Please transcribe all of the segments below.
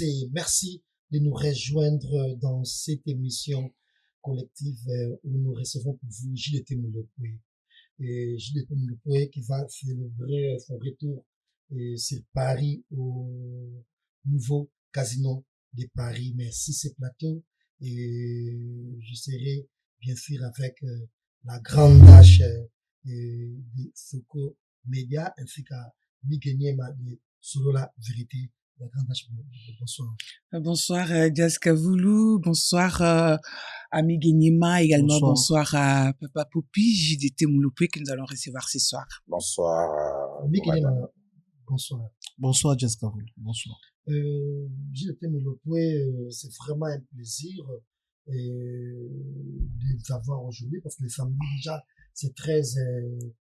et merci de nous rejoindre dans cette émission collective où nous recevons pour vous JDT Moulopoué. Et JDT Moulopoué qui va célébrer son retour sur Paris au nouveau casino de Paris. Merci ces plateaux et je serai bien sûr avec la grande tâche de Soko Media ainsi qu'à Migueniema de Solola Vérité. La grande tâche. Bonsoir. Bonsoir Jazz Kavoulou, bonsoir à Migueniema, également bonsoir à Papa Popi, JDT Moulopoué que nous allons recevoir ce soir. Bonsoir Migueniema, bonsoir. Bonsoir Jazz Kavoulou, bonsoir. JDT Moulopoué, c'est vraiment un plaisir de vous avoir aujourd'hui parce que le samedi déjà, c'est 13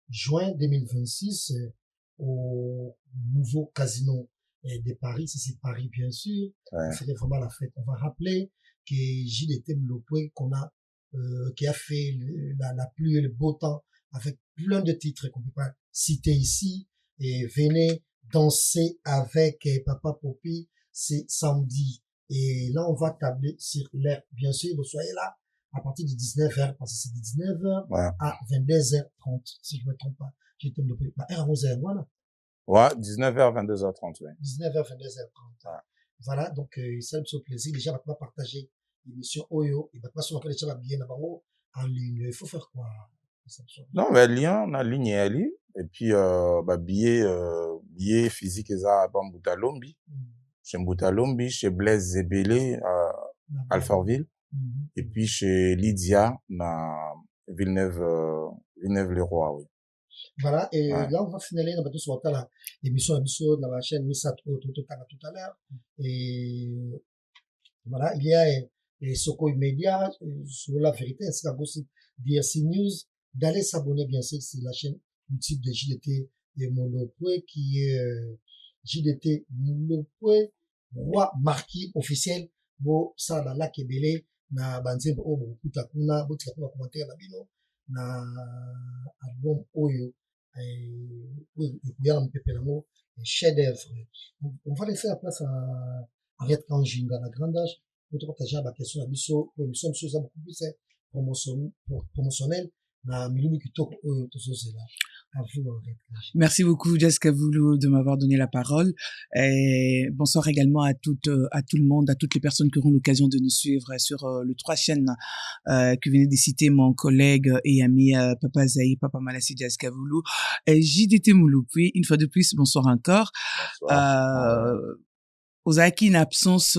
juin 2026 au nouveau casino de Paris, c'est Paris bien sûr, c'est vraiment la fête. On va rappeler que JDT Moulopoué qui a fait la pluie et le beau temps avec plein de titres qu'on peut pas citer ici et venez danser avec Papa Popi, c'est samedi. Et là, on va tabler sur l'heure. Bien sûr, vous soyez là à partir de 19h, parce que c'est de 19h à 22h30, si je ne me trompe pas. JDT Moulopoué. Bah, heure à 11h, voilà. Ouais, 19h, 22h30, oui. 19h, 22h30. Voilà, donc, c'est un plaisir. Déjà, on va partager l'émission Oyo. Et maintenant, si on va déjà bien en ligne, il faut faire quoi? Non, mais lien, on a ligne et ali. Et puis, billet physique, et ça, à Mboutalombi. Chez Mboutalombi, chez Blaise Zébélé, à Alfortville. Et puis, chez Lydia, à Villeneuve-le-Roi, oui. Voilà, et là, on va finaler dans l'émission dans la chaîne Missa tout à l'heure. Et voilà, il y a Soko Media, sur la vérité, ainsi qu'à DRC News. D'aller s'abonner, bien sûr, c'est la chaîne YouTube de JDT Moulopoué, qui est JDT Moulopoué, roi marquis officiel. Bon, ça, la kebele, na banze, bo, kutakuna, bo, tikakuna commentaire, na bino, na album Oyo. Chef d'œuvre. On va laisser la place à Red Kanjinga, la grande âge, pour partager la question à Bisso, pour émission, monsieur, ça beaucoup plus promotionnel, na Milulu Kitoko, Oyo, tout ça, c'est là. Merci beaucoup, Jazz Kavoulou, de m'avoir donné la parole. Et bonsoir également à tout le monde, à toutes les personnes qui auront l'occasion de nous suivre sur les 3 chaînes que venait de citer mon collègue et ami Papa Zaï, Papa Malassi, Jazz Kavoulou. JDT Moulopoué, une fois de plus, bonsoir encore. Bonsoir. Ozaki, une absence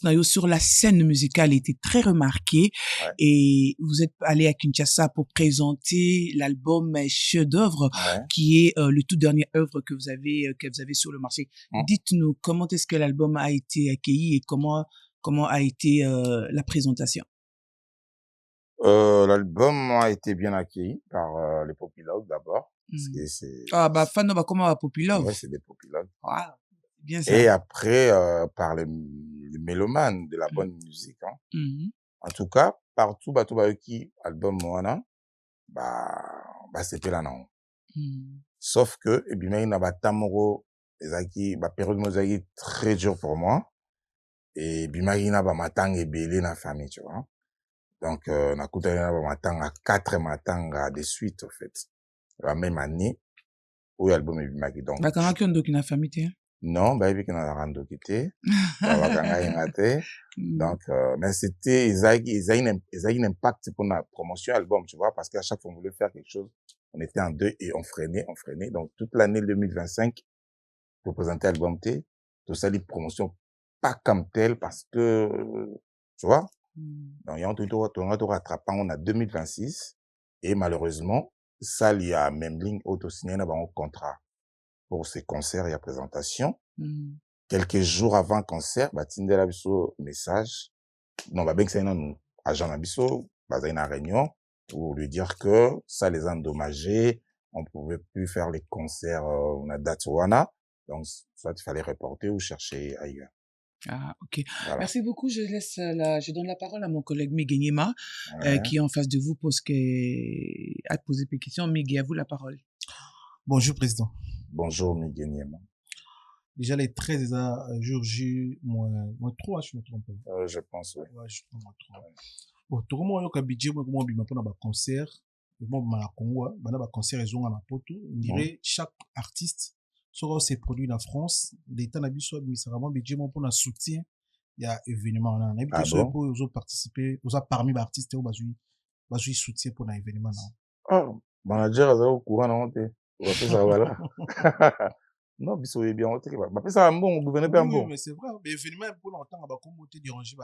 nayo sur la scène musicale était très remarquée et vous êtes allé à Kinshasa pour présenter l'album Chef d'œuvre qui est le tout dernier œuvre que vous avez sur le marché. Dites-nous comment est-ce que l'album a été accueilli et comment a été la présentation. L'album a été bien accueilli par les Popilogues d'abord. Fan comment va Popilogue? Ouais, c'est des Popilogues. Bien ça. Et après, par les mélomanes de la bonne musique, hein. En tout cas, partout, qui album Moana, c'était là, non. Sauf que, et bien, il y a Tamoro, période Mozaki très dur pour moi. Et bien, il y a matang et belé dans la famille, tu vois. Donc, on a coupé matang à 4 matang de suite, en fait. La même année, où l'album est bien. Donc, quand on a une famille, non, il y a un quitté. Donc, mais c'était, ils ont un impact pour la promotion album, tu vois, parce qu'à chaque fois qu'on voulait faire quelque chose, on était en deux et on freinait. Donc, toute l'année 2025, pour présenter l'album T, tout ça, les promotions pas comme tel parce que, tu vois, donc, il y a un tout rattrapant, on a 2026, et malheureusement, ça, il y a même ligne auto-signé dans un contrat pour ces concerts et la présentation. Quelques jours avant le concert, Tindela Bisso message. Non, bien que c'est un agent Nabisso, une réunion pour lui dire que ça les a endommagés, on pouvait plus faire les concerts, on a date Wana. Donc, soit il fallait reporter ou chercher ailleurs. Ah, ok. Voilà. Merci beaucoup. Je donne la parole à mon collègue Migueniema, qui est en face de vous a posé des questions. Miguel, à vous la parole. Bonjour, Président. Bonjour, Migueniema. Déjà, les 13, jour J, moins 3, je me trompe pas. Je pense, oui. Ouais, je trompe, moins 3. Bon, tout le monde a un budget, moi, comment on a un concert. Et moi, à Congo, on a un concert, ils ont un poteau. On dirait, chaque artiste, soit c'est produit en France, l'État n'a pas soit, mais c'est vraiment budget, moi, pour un soutien. Il y a événement là. On a Ah bon? pour ils ont participé, ils ont parmi les artistes, ils ont soutien pour un événement là. Ah, manager, ça au courant, non, on va faire ça, voilà. Non, biso est bien, on va faire ça un bon, gouverneur bien bon. Oui, mais c'est vrai, mais événement, pour longtemps, on va comme déranger,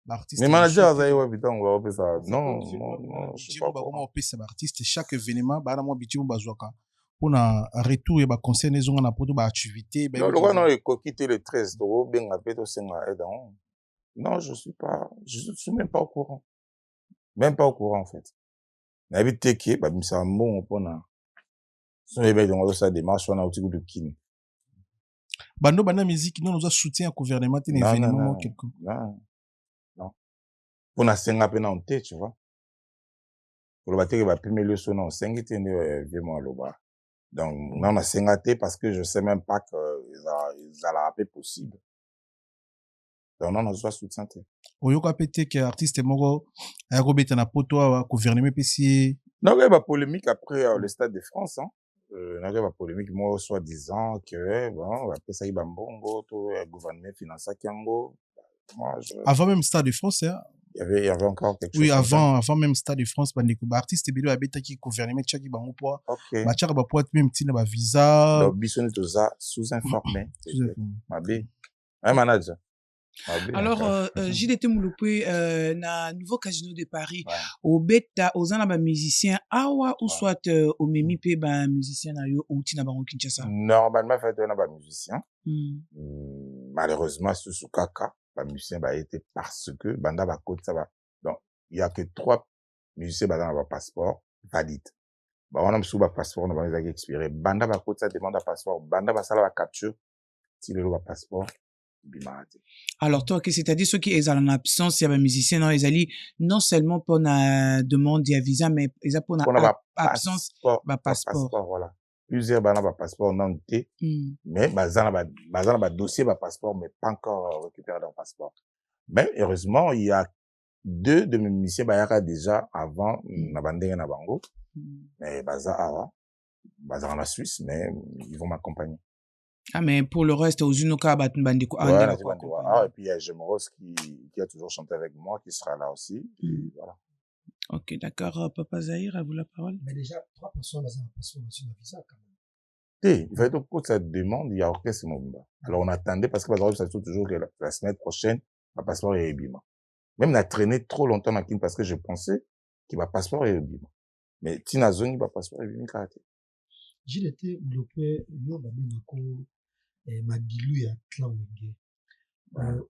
l'artiste. Mais manager, ça y est, putain, on va faire ça. Non, non, je sais pas. Comment on peut faire artiste, chaque événement, bah, moi, budget, on va jouer quand. Pour un retour, et bah, concert, les gens, on a pour des activités. Non, le roi, non, il faut quitter le 13, donc, bien, à peine, c'est non, je suis même pas au courant. Même pas au courant, en fait. N'habite teke, bah, c'est un bon, on a. Si on éveille dans sa démarche, on a aussi de kin. Bando, banda musique, non, nous a soutien au gouvernement, un événement, quelque. Non, non. Pour na senga pe na onte, tu vois. Pour le bâtir, il va primer le son, on senga, tu vraiment là-bas. Donc, non, on a senga parce que je sais même pas que ils allaient rappeler possible. Donc, non, on a soutien. Oyoka pété que artiste moko aérobete na poto wa gouvernement PC. Non, il y a polémique après le Stade de France, hein. Il y a polémique, moi, soit disant que, bon, après ça, il y a bongo, tout le gouvernement finance Kiango. Moi, avant même Stade de France, hein. Il y avait encore quelque chose. Oui, avant même Stade de France, bandeko ba artiste belo abeta ki gouvernement tchaki bango po. OK. Ba tchaka ba po même tina ba visa. Donc bisoni toza sous-informé. Mabé. Un manager. Alors, JDT Mouloupé, na nouveau casino de Paris, au beta, aux an ba musicien, awa ou soit au memi pe ba musicien na yo ou tina bango Kinshasa. Normalement, fait on a ba musicien. Malheureusement, sous Kaka, ba musicien ba été parce que banda ba côté ça va. Donc, il y a que 3 musiciens ba dans ba passeport valide. Ba on a sous ba passeport, on va les expirer. Banda ba côté ça demande un passeport. Banda ba ça la capture. Si le ba passeport. Alors, toi, c'est-à-dire ceux qui sont en absence, il y a des musiciens, non, ils allaient non seulement pour la demande de visa, mais ils ont pour la absence, passeport. Voilà. Plusieurs banana passeport non té, mais bazana dossier passeport, mais pas encore récupéré leur passeport. Mais heureusement, il y a 2 de mes musiciens bayaka déjà avant na bandenge na bango, mais bazana en la Suisse, mais ils vont m'accompagner. Ah, mais pour le reste, aux Unoka, Bandeko, et puis il y a Jemoros qui a toujours chanté avec moi, qui sera là aussi. Et voilà. Ok, d'accord. Papa Zahir, à vous la parole. Mais déjà, 3 personnes dans un passeport sur la visa, quand même. Il va être pour cette demande, il y a orchestre Mobimba. Alors, on attendait parce que ça se toujours que la semaine prochaine, ma passeport est Ebima. Même, on a traîné trop longtemps dans Kin parce que je pensais qu'il va passeport est Ebima. Mais Tina Zoni va passeport est Ebima karaté. J'ai été bloqué, yo, babinako, madilu ya clan wenge.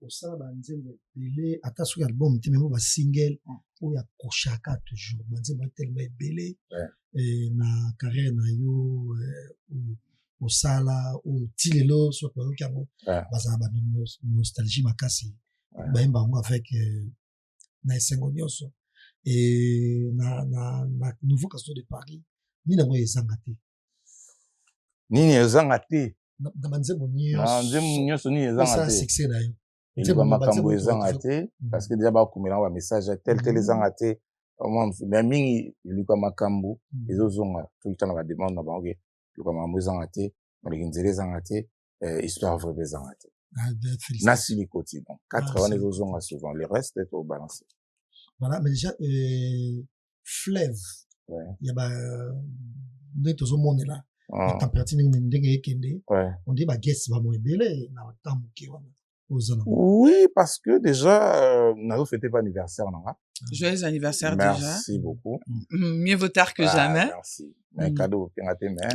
Au sein banzembe, belé, ata sur album, te même ba single, ou ya koshaka toujours. Banzembe tellement belé, na carrière na yo, au sala, ou tilelo, soit par exemple, baza ba nostalgie makasi. Ba mbango avec, na esengo nyonso. Et na nouveau casino de Paris, ni na mo ezanga te. Nini ezanga te. Na banzembo nyonso. Banzembo nyonso ni ezanga te. C'est succès na yo. Il va makambo ezanga te parce que déjà ba kumela ba message tel ezanga te. Mais mingi iluka makambo ezozonga tout le temps na ba demande na bango iluka makambo ezanga te, malinzele ezanga te, histoire vraie ezanga te. Na silikoti donc 80 ezozonga souvent le reste est au balancé. Voilà, mais déjà fleuve. Il y a ba neto zo monela. La température ndenge ekende. On dit ba guest ba mo ebele na temps moké wana. Oui, parce que déjà n'a fêté pas anniversaire non. Joyeux anniversaire merci déjà. Merci beaucoup. Mieux vaut tard que jamais. Merci. Un cadeau pingate mais.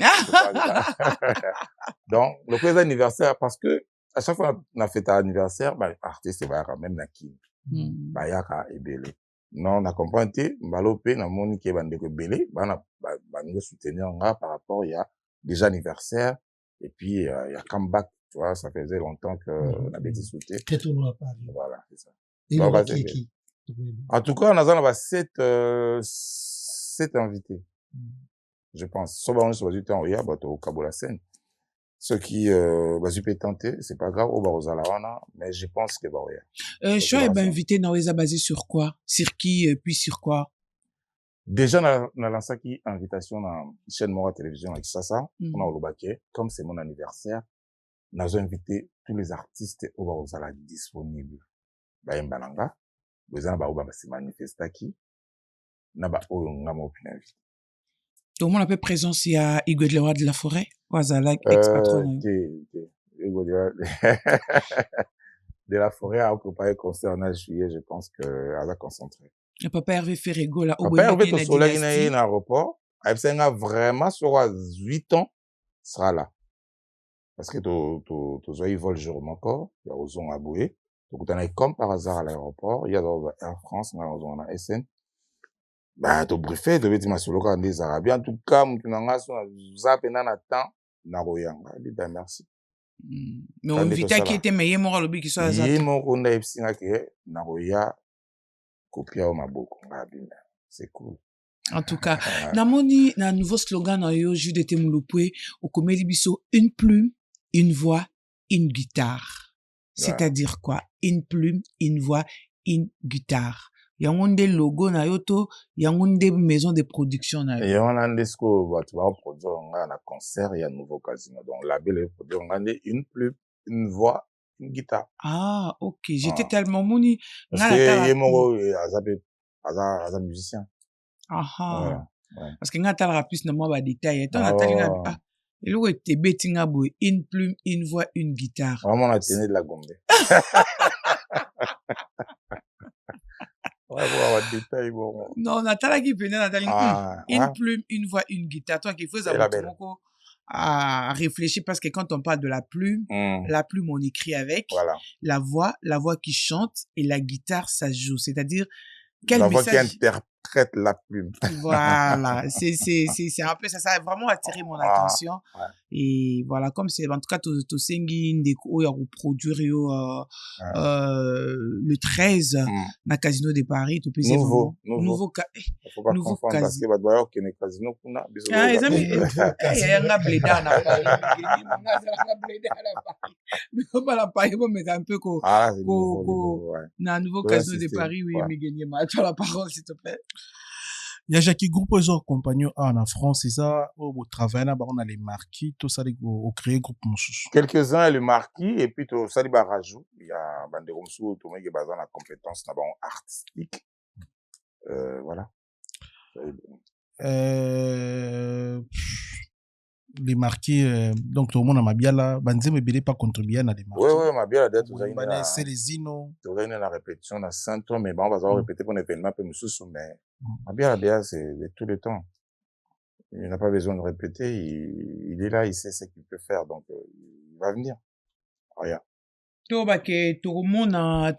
Donc le premier anniversaire parce que à chaque fois on a fêté anniversaire bah artiste va quand même na ki. Ba yaka ebele. Non, na comprendre mbalope na moni ke bandeko belé bana nous soutenir nga par rapport il y a déjà anniversaire et puis il y a comeback, tu vois, ça faisait longtemps que on avait discuté. Voilà, c'est ça. Et donc, qui en tout cas, on a 7 invités. Je pense. Sauf on soit du temps, il y a au Kabola scène. Ceux qui, vas-y, peut tenter, c'est pas grave, au Barozalawana, mais je pense que, bah, ouais. Choix est invité dans les basé sur quoi? Sur qui, puis sur quoi? Déjà, on a lancé une invitation dans chaîne Mora Télévision avec ça, on a au Lobaké. Comme c'est mon anniversaire, nous avons invité tous les artistes au Barozala disponibles. Bah, Mbananga, vous avez se manifester qui, n'a pas eu un mot invité. Tout le monde a peu présence, il y a Hugo de Leroy de la Forêt, Wazala, ex-patron. Hugo de la Forêt a occupé concert en juillet, je pense que, elle a concentré. Le papa Hervé Ferrego, là, Papa Hervé, au soleil, il y a un aéroport. Il a vraiment, sur 8 ans, sera là. Parce que tu vol jour encore, il y a Ozon à Boué. Donc, tu as comme par hasard à l'aéroport, il y a dans Air France, on a SN. Bah, tu briefé, tu veux dire, ma solo quand des Arabiens, en tout cas, tu n'as pas zappé dans le temps, Naroyanga. Ben, merci. Mais on invite qui était meilleur moral lobby qui soit à Yé mon on a epsinga que Naroya copia au maboko. C'est cool. En tout cas, namoni na nouveau slogan na yo Jude Temulopwe au Komeli Biso, une plume, une voix, une guitare. C'est-à-dire quoi? Une plume, une voix, une guitare. Yangonde logo na yo to, yangonde maison de production na yo. Et on a un discours, tu vas produire un concert, il y a un nouveau casino. Donc, la belle produire une plume, une voix, une guitare. Ah, ok. J'étais tellement moni. Parce que y mon aza musicien. Aha. Parce que nga tala plus na moi ba détail. Tant na tali na ah. Et là était bettinga boy, une plume, une voix, une guitare. Vraiment on a tenu de la gombe. Ouais, bon, détail bon. Non, na tala qui pena na tali une plume, une voix, une guitare. Toi qui faut ça à réfléchir parce que quand on parle de la plume on écrit avec. Voilà. La voix qui chante et la guitare ça joue. C'est-à-dire la voix qui interprète la plume. Voilà, c'est un peu ça a vraiment attiré mon attention. Ouais. Et voilà, comme c'est en tout cas to sengi ndeko ya produire le 13 na Casino de Paris to pese nouveau faut pas confondre parce que ba doit que ne casino kuna biso ah les amis nga bleda na Paris mais pas la Paris mais un peu ko na nouveau Casino de Paris oui mais gagner match la parole s'il te plaît. Il y a Jackie groupe aux compagnon en France et ça au travail là on a les marquis tout ça au créer groupe moussous quelques-uns le marquis et puis tout ça les barajou il y a bande moussous tout mais qui basé la compétence là artistique voilà les marquis donc tout le monde a mabiala banze me belé pas contribuer à des marquis ouais mabiala d'être tout ça c'est les zino tout ça la répétition dans 5 ans mais bon on va répéter pour un événement peu moussous mais mabiala c'est de tout le temps il n'a pas besoin de répéter il est là il sait ce qu'il peut faire donc il va venir regarde Toromona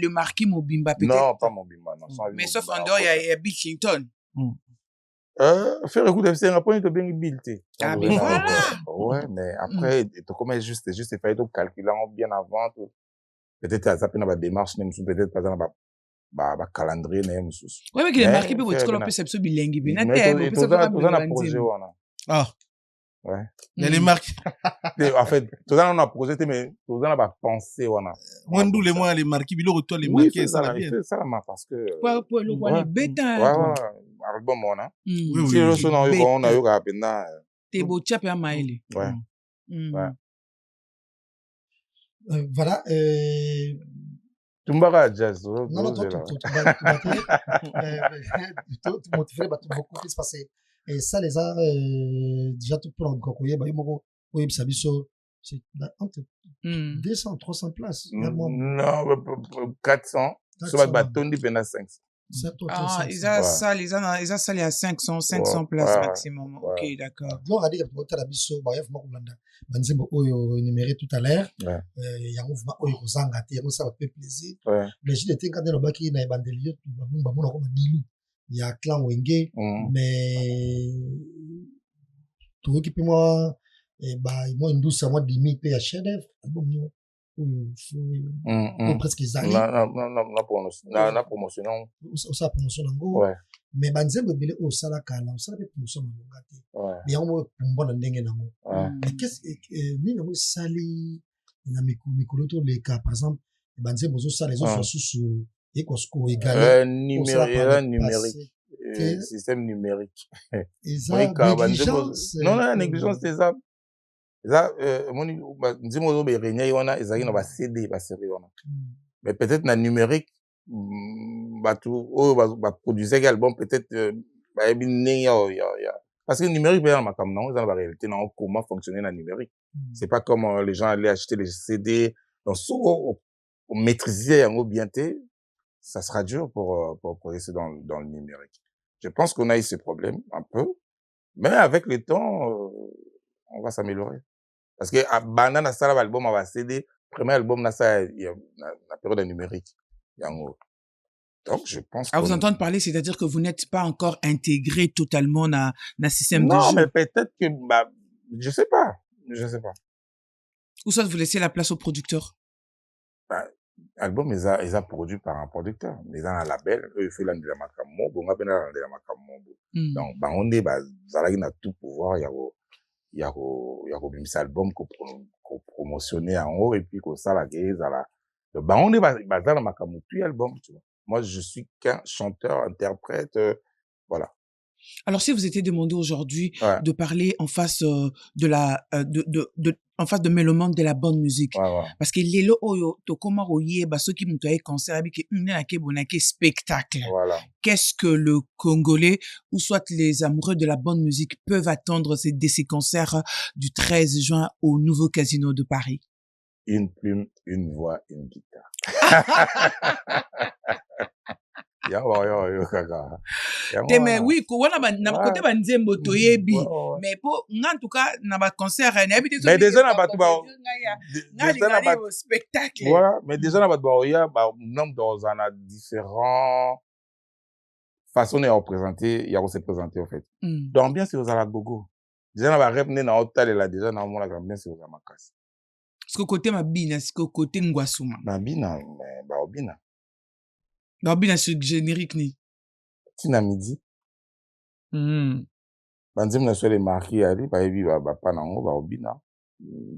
le marquis Mobimba peut-être non pas Mobimba non mais sauf en dehors il y a Billington faire écoute c'est un point de bien buildé ah mais voilà ouais mais après tu commences juste faire tout calculer bien avant tout peut-être ça peut na ba démarche même peut-être pas dans ba calendrier même sous ouais mais les marquis peut tu connais perception bilingue bien na tout ça projet ah ouais il y a les marques en fait tout ça on a projet mais tout ça on a pensé on a moi d'où les mois les marquis bilo retour les marqués ça bien ça parce que pour le voir les bêtes ouais album on a oui si le son on a eu rapidement t'es beau chap ya maile ouais voilà Tumbara jazz non tu motiver beaucoup plus parce que ça les a déjà tout pour encore koyer ba yimo koyer biso c'est entre 200 300 places non 400 soit batondi pena 500 ah ils a ça ils a ça à 500 places maximum ok d'accord donc on a dit que pour la biso ba yef mako landa banzembo oyo énuméré tout à l'heure ya mouvement oyo kozanga te yango ça va faire plaisir mais je l'étais quand dans le baki na bandelio ba mona ko dilu ya clan wenge mais tout qui peut moi et bah moi une douce moi demi pe ya chef d'œuvre album presque ezali na promotion osala promotion nango mais banzembo ebele oyo osala kala osala mpe promotion malonga te yango mo epumbwa na ndenge nango mais nini yango esali na mikolo toleka par exemple banzembo ozosala ezozwa susu ekosuku egale numérique système numérique non négligence eza moni nzimo ozo berenya wana ezali na ba CD ba série wana mais peut-être na numérique batu oyo ba produire album peut-être ba yebi ndenge ya parce que numérique bien makambo nango eza na ba réalité na comment fonctionner na numérique c'est pas comme les gens allaient acheter les CD donc so maîtriser yango bien té ça sera dur pour progresser dans le numérique. Je pense qu'on a eu ce problème un peu mais avec le temps on va s'améliorer. Parce que banda na sala album ava CD premier album na ça la période numérique yango donc je pense à vous entendre parler c'est-à-dire que vous n'êtes pas encore intégré totalement na système de jeu. Non mais peut-être que je sais pas ou soit vous laissez la place au producteur. Album ils a produit par un producteur mais dans un label eux fait la makambo bonga pena la makambo donc bangonde zalaki na tout pouvoir yako bimisa album ko promotionner en haut et puis ko sala gezala on est bazala makambo puis album tu vois moi je suis qu'un chanteur interprète voilà. Alors si vous étiez demandé aujourd'hui de parler en face en face de Mélomane de la bonne musique parce que lelo oyo to koma royer ba soki muto ay concert abi ke na ke bonake spectacle. Qu'est-ce que le Congolais ou soit les amoureux de la bonne musique peuvent attendre de ces concerts du 13 juin au nouveau Casino de Paris? Une plume, une voix, une guitare. Mais oui, ko wana na côté ba nzembo toyebi mais po en tout cas na ba concert na habité mais déjà na batu ba spectacle voilà mais déjà na batu ba nombre dans un différents façons de représenter ya se présenter en fait donc bien c'est aux ala gogo déjà na ba rep na hôtel là déjà na mona bien c'est aux amakas ce côté mabina ce côté ngwasuma mabina mais ba obina Babina sur générique ni. Tina midi. Banzem na soit les marqués ali ba yebi ba pa nango ba obina.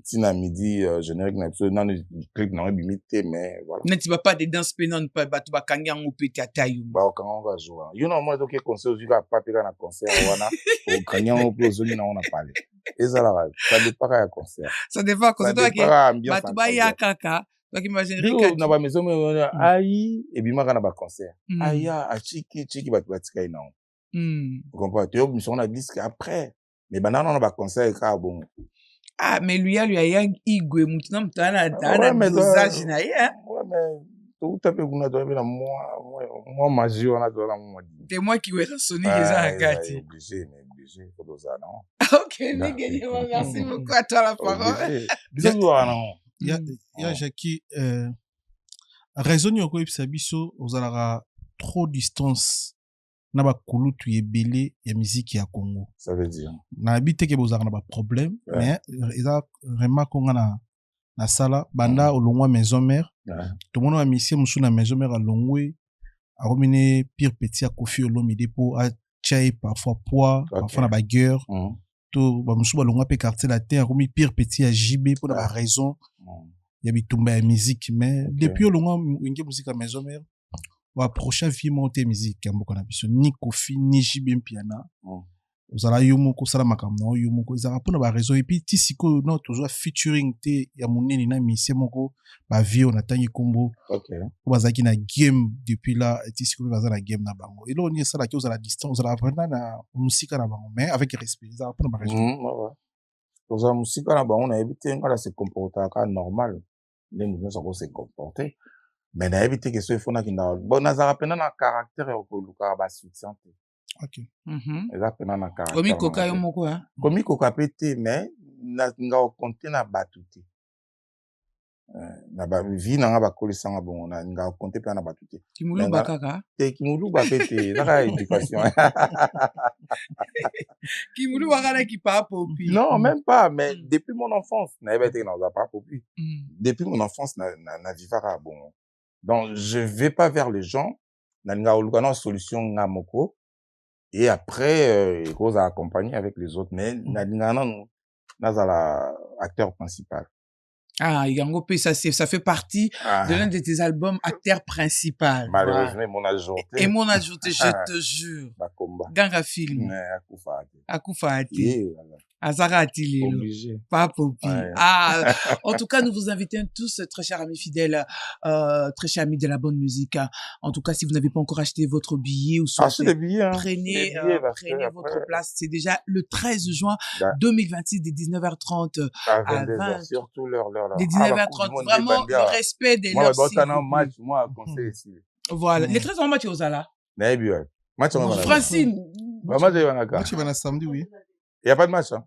Tina midi générique na so nan clip na bimité mais voilà. Neti ba pas de danse pénon pas ba to ba kanga ngo peti atayu. Ba kanga nga joa. You know moi donc concert ozuka pa peka na concert wana o kanga ngo pe ozoni na ona parler. Ezala ça dépend ya concert. Ça dépend concert toi ki ba to ba ya kaka. Donc imaginez que na ba maison aïe et bimaka na ba concert aya achiki batu batika ina vous comprenez tu mission na disque après mais banana na ba concert ka bon mais lui a igwe mutina mutana dana dosage na ye ouais mais tout à fait kuna doit na moi magie on a doit na moi c'est moi qui vais sonner les agati obligé faut doser non OK merci beaucoup à toi la parole bisous non ya Jackie raison yoko episa biso ozalaka trop distance na ba kulutu ebele ya musique ya Congo ça veut dire na habite ke bozalaka na ba problème mais eza vraiment konga na sala banda olongwa maison mère tout monde a mission musu na maison mère alongwe a romine pire petit a Kofi Olomide po a chai parfois poids parfois na bagueur to ba musu balongwa pe quartier la terre romi pire petit a JB pour la raison ya bitumba ya musique mais depuis olongwa ngé musique à maison mère ou approcher vie monter musique ya mboka na biso ni Kofi ni JB piana ozala yomo ko sala makamno yomo ko za pour ba raison et puis tisiko non toujours featuring te ya munene na mise moko ba vie on atangi kombo bazaki na game depuis là tisiko bazala na game na bango et là on y ça la qui ozala distance ozala vraiment na musique na bango mais avec respect ça pour ba raison ozala musique na bango na éviter ngala se comporter ka normal les nous ça se comporter mais na éviter que ce fona qui na bon nazara pena na caractère ko luka ba soutien. OK. Exactement na caractère. Komi koka yo moko hein. Komi koka pété mais na nga compter na batuti. Na ba vie na nga ba kolisanga bon na nga compter pe na ba tuté. Kimulu bakaka. Te kimulu ba pété, na éducation. Kimulu bakala qui pa popi. Non, même pas, mais depuis mon enfance, na été dans un pas popi. Depuis mon enfance na vivara bon. Donc je vais pas vers les gens, na nga olukana solution nga moko. Et après il cause à accompagner avec les autres mais na nga na acteur principal. Ah, Yango P, ça fait partie de l'un de tes albums acteur principal. Malheureusement, mon ajouté. Et mon ajouté, je te jure. Ganga film. Akufa Ati. Azara Ati Obligé. Pas Popi. Ah, en tout cas, nous vous invitons tous, très chers amis fidèles, très chers amis de la bonne musique. En tout cas, si vous n'avez pas encore acheté votre billet ou soit prenez votre place. C'est déjà le 13 juin 2026 dès 19h30 à 20h. Surtout l'heure. Des 19h30. Vraiment, le respect des leurs. Moi, conseil ici. Voilà. Les 13 en match aux Ala. Match en Francine. Match va samedi, oui. Il n'y a pas de match, hein?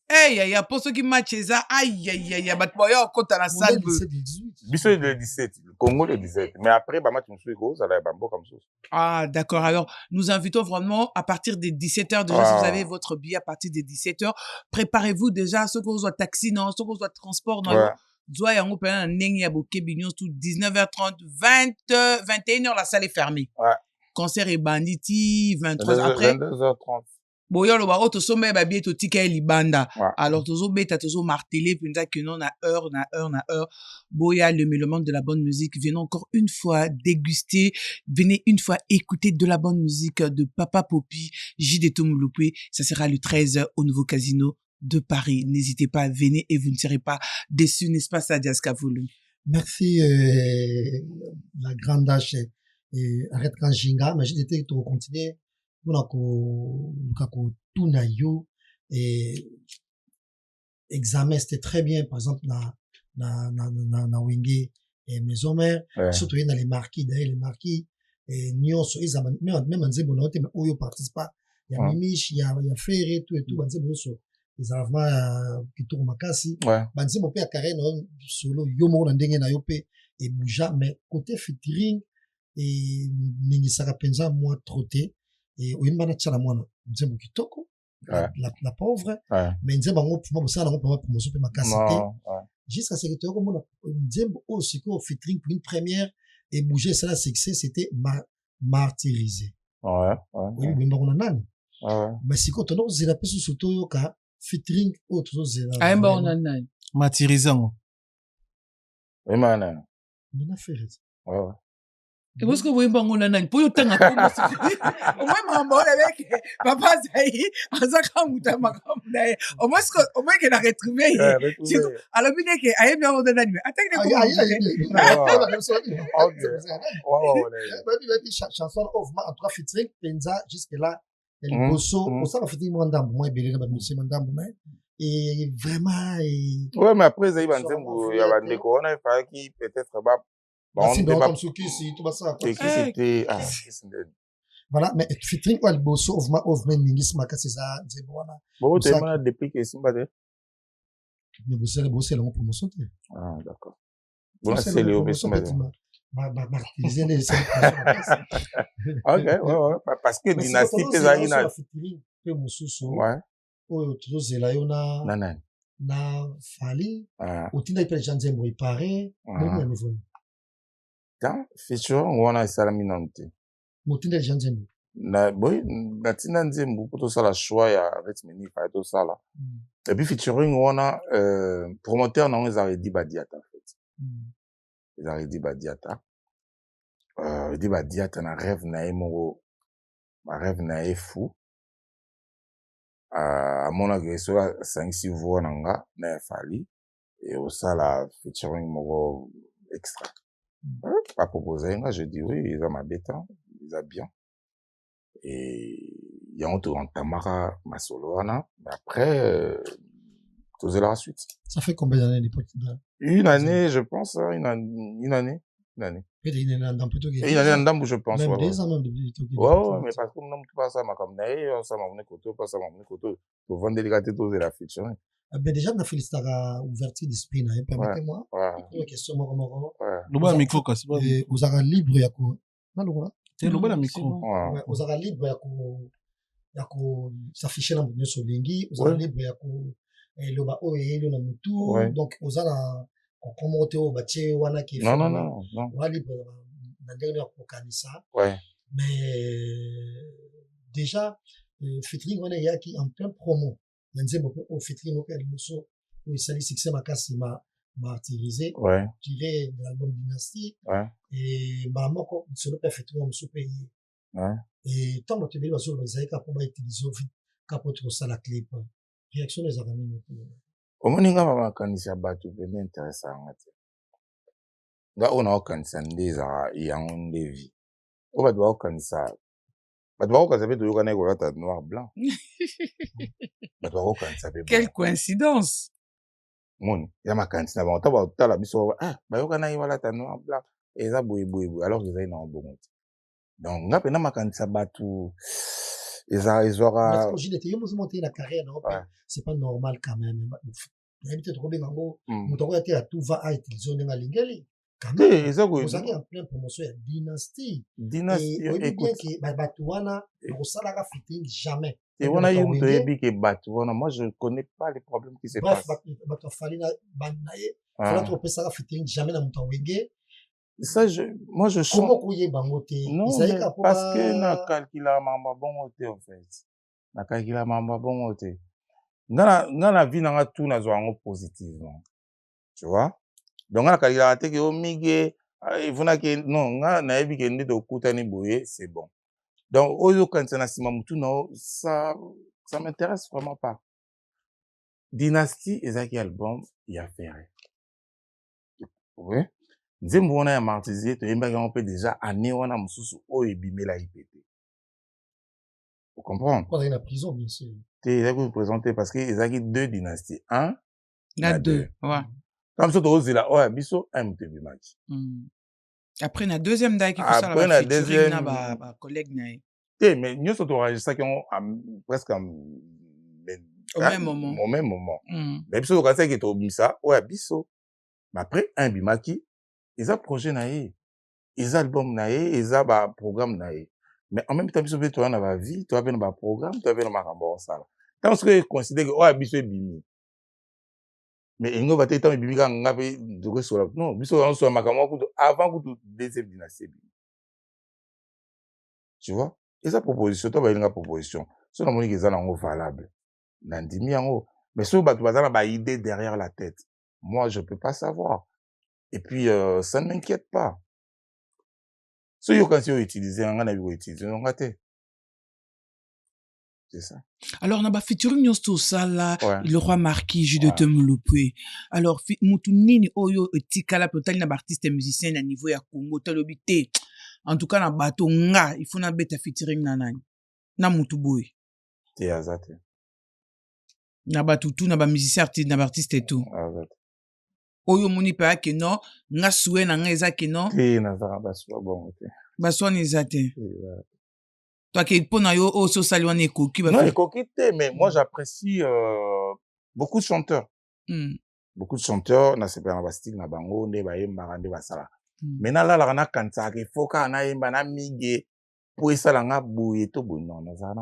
Hey, pour ceux qui matchent ça, aïe, bah, tu vois, quand t'as la salle. Bissot le 17, le Congo le 17. Mais après, bah, match, je gros, ça va être comme ça. Ah, d'accord. Alors, nous invitons vraiment à partir des 17h. Déjà, si vous avez votre billet à partir des 17h, préparez-vous déjà, ceux qui ont taxi, non, ceux qui ont transport, non. Zoa yango pena nengi ya boke bignon tout 19h30, 21h, la salle est fermée. Ouais. Concert est banditi, 23h après. 22h30. Boyo lo ba auto sommet ba bieto tika libanda. Alors tozo beta tozo martelé pinza que non na heure. Boya le mélomane de la bonne musique, venez encore une fois déguster, venez une fois écouter de la bonne musique de Papa Popi, J. Tomouloupé. Ça sera le 13 au nouveau casino de Paris. N'hésitez pas, venez et vous ne serez pas déçus, n'est-ce pas, Sadia Skavoulou? Merci, la grande H, arrête quand Jinga, mais j'ai été de continuer, tout na yo, et examen, c'était très bien, par exemple, na Wenge, et maison mère, surtout dans les marquis, d'ailleurs, les marquis, et Nyon, même en Zébo, mais Oyo participe pas, il y a Mimiche, il y a Ferré, tout, en Zébo, les avant Kitoko Makasi banzi mo pe carré no solo yo mo na ndenge na yo pe et bouja mais côté featuring et ningi saka penza moi trotté et oyimba na tchala mwana nzembo kitoko la pauvre mais nzembo ngo pour moi ça na ngo pour promotion pe Makasi jusqu'à ce que tu comme nzembo au siko featuring pour une première et bouger ça la succès c'était martyrisé oui mais on a nani mais siko tono zela pe surtout yo ka featuring autre zela aimba on a nani matirizango emana on a fait et parce que vous voyez on a nani pour yo tanga ko au moins maman avec papa zai azaka muta makamna au moins que na retrouver alors bien que aye bien on a nani attaque de chanson of en trois featuring penza jusque là el bosso on ça va featuring mandambo moi belé na monsieur mandambo mais et vraiment ouais mais après ça il va nzembo ya bandeko on a fait qui peut-être ba bon comme Soukisi tout ça c'était voilà mais featuring el bosso of men ningis Makasi ça nzembo wana bon tu m'as depuis que simba de mais bosso la promotion ah d'accord bon c'est le obéissant martyriser les ok ouais parce que dynastie pesaina pe mususu oyo tozozela yo na fali otinda ipe janzembo ipare na niveau ta feature wana esalami nanu te motinda janzembo na boy natinda nzembo po tosala choix ya rythme ni fa tosala et puis featuring wana promoteur nango ezalaki Edi Badiata en fait ezalaki Edi Badiata Edi Badiata na rêve na ye moko rêve na ye fou amonaki soki asangisi voix na nga na efali et osala featuring moko extra baproposé nga je dis oui eza mabe tan eza bien et yango toentamaka masolo wana mais après tozela la suite. Ça fait combien d'années l'époque? Une année je pense une année peut-être une année dans plutôt une année en dame je pense même des ans même depuis ouais mais parce que non tout pas ça ma comme nae on ça m'a venu koto pas ça m'a venu koto pour vendre délicaté tozela featuring Ben déjà, on a félicité à ouverture d'esprit, permettez-moi. Une question, Moro. Loba micro, kasi. Aux ara libre, il y a quoi? Non, Loba la micro. Aux ara libre, il y a quoi? S'afficher dans le solingi. Aux ara libre, il y a quoi? Loba o et le namutu. Donc, aux ara, on commente au bâti, wana qui. Non. Aux libre, dans le dernier kanisa. Mais, déjà, featuring, on est qui en plein promo. Il y a un featuring auquel nous où il s'agit succès makasi martyrisé. Tiré de l'album Dynasty. Et, maman, sur le featuring, on se paye. Et, tant que tu veux, sur les aïkas, pour utiliser au vite, capote ça la clip. Réaction des amis. Au moins, nga mama kanisa batu bene intéressant ngate. Nga ona okanisa ndeza yango ndevi. Oba dwa okanisa. Badwa okanisa pe toyoka na ekolata noir blanc. Badwa okanisa pe. Quelle coïncidence. Mon, ya makanisa ba otaba otala biso bayoka na ekolata noir blanc. Eza boye alors qu'ils aient na bongo. Donc nga pe na makanisa batu ezora la carrière, non? C'est pas normal quand même. L'habitude de Robin Mango, Moutoro était à tout va à utiliser dans la lingali. Quand même, vous avez en plein promotion à Dynasty. Et on dit bien que Batouana, au salaire fitting jamais. Et on a eu un peu que Batouana, moi je ne connais pas les problèmes qui se passent. Bref, Batouafalina, Banaye, faut trouver salaire fitting jamais dans Moutawenge. Ça, moi, je sens. Comment couiller bangote? Non, parce que na calcula mamba bongote, en fait. Na calcula mamba bongote. Dans la vie, na tout na zoango positivement. Tu vois? Donc, na calcula te ke omige, ifuna ke, non, na ebi ke nde okuta ni boye, c'est bon. Donc, oyo quand na sima mutu no, ça m'intéresse vraiment pas. Dynasty, ezaki album, y a ferré. Oui? Nzembo wana ya martyrisé toyembaki yango mpe déjà année wana mosusu oyo ebimela IPT. Vous comprenez? On est en prison, bien sûr. Tu as vous présenter parce que ezaki deux dynasties. Un, na deux. Ouais. Comme ça, tu as là, ouais, biso, un moutebi match. Après, na deuxième day qui fait ça, la featuring na ba collègue nae. Mais nous sommes enregistrés presque au même moment. Au même moment. Mais biso, quand c'est que tu as mis ça, ouais, biso. Mais après, un bimaki, ils ont projet nae, ils ont album nae, ils ont programme nae. Mais en même temps, biso tu as une vie, tu as un programme, tu as un marambo ça. Tant que considère que ouais, biso est bimi. Mais il va être bimi quand on a fait de sur la non, biso on soit makambo avant que deuxième dynastie. Tu vois? Et sa proposition, toi, une proposition. C'est la monique qui est valable. Nandimi yango. Mais ce que tu as une idée derrière la tête. Moi, je peux pas savoir. Et puis, ça ne m'inquiète pas. Ce que quand tu utilises, on a utilisé, on a été. C'est ça. Alors, on a featuring nous tout ça là, le roi marquis, Jules de Temeloupé. Alors, Moutounini, Oyo, Tikala, peut-être, na artiste et musicien à niveau ya Congo, Talobité. En tout cas, na bateau, nga, il faut na bête featuring nanani. Na Moutouboui. C'est azate. Na bateau, tout, na ba musicien, artiste et tout. Azate. Oyo moni pa ke no nga soué na nga eza ke no na za baswa bon te baswa ni zate toi ke pona yo o so sali wana ekoki ba non ekoki te mais moi j'apprécie beaucoup de chanteurs beaucoup de chanteurs na sepela na ba style na bango nde ba yemba nde basala mais na la na kanza ke foka na yemba na mige po esala nga boye to bonon na za na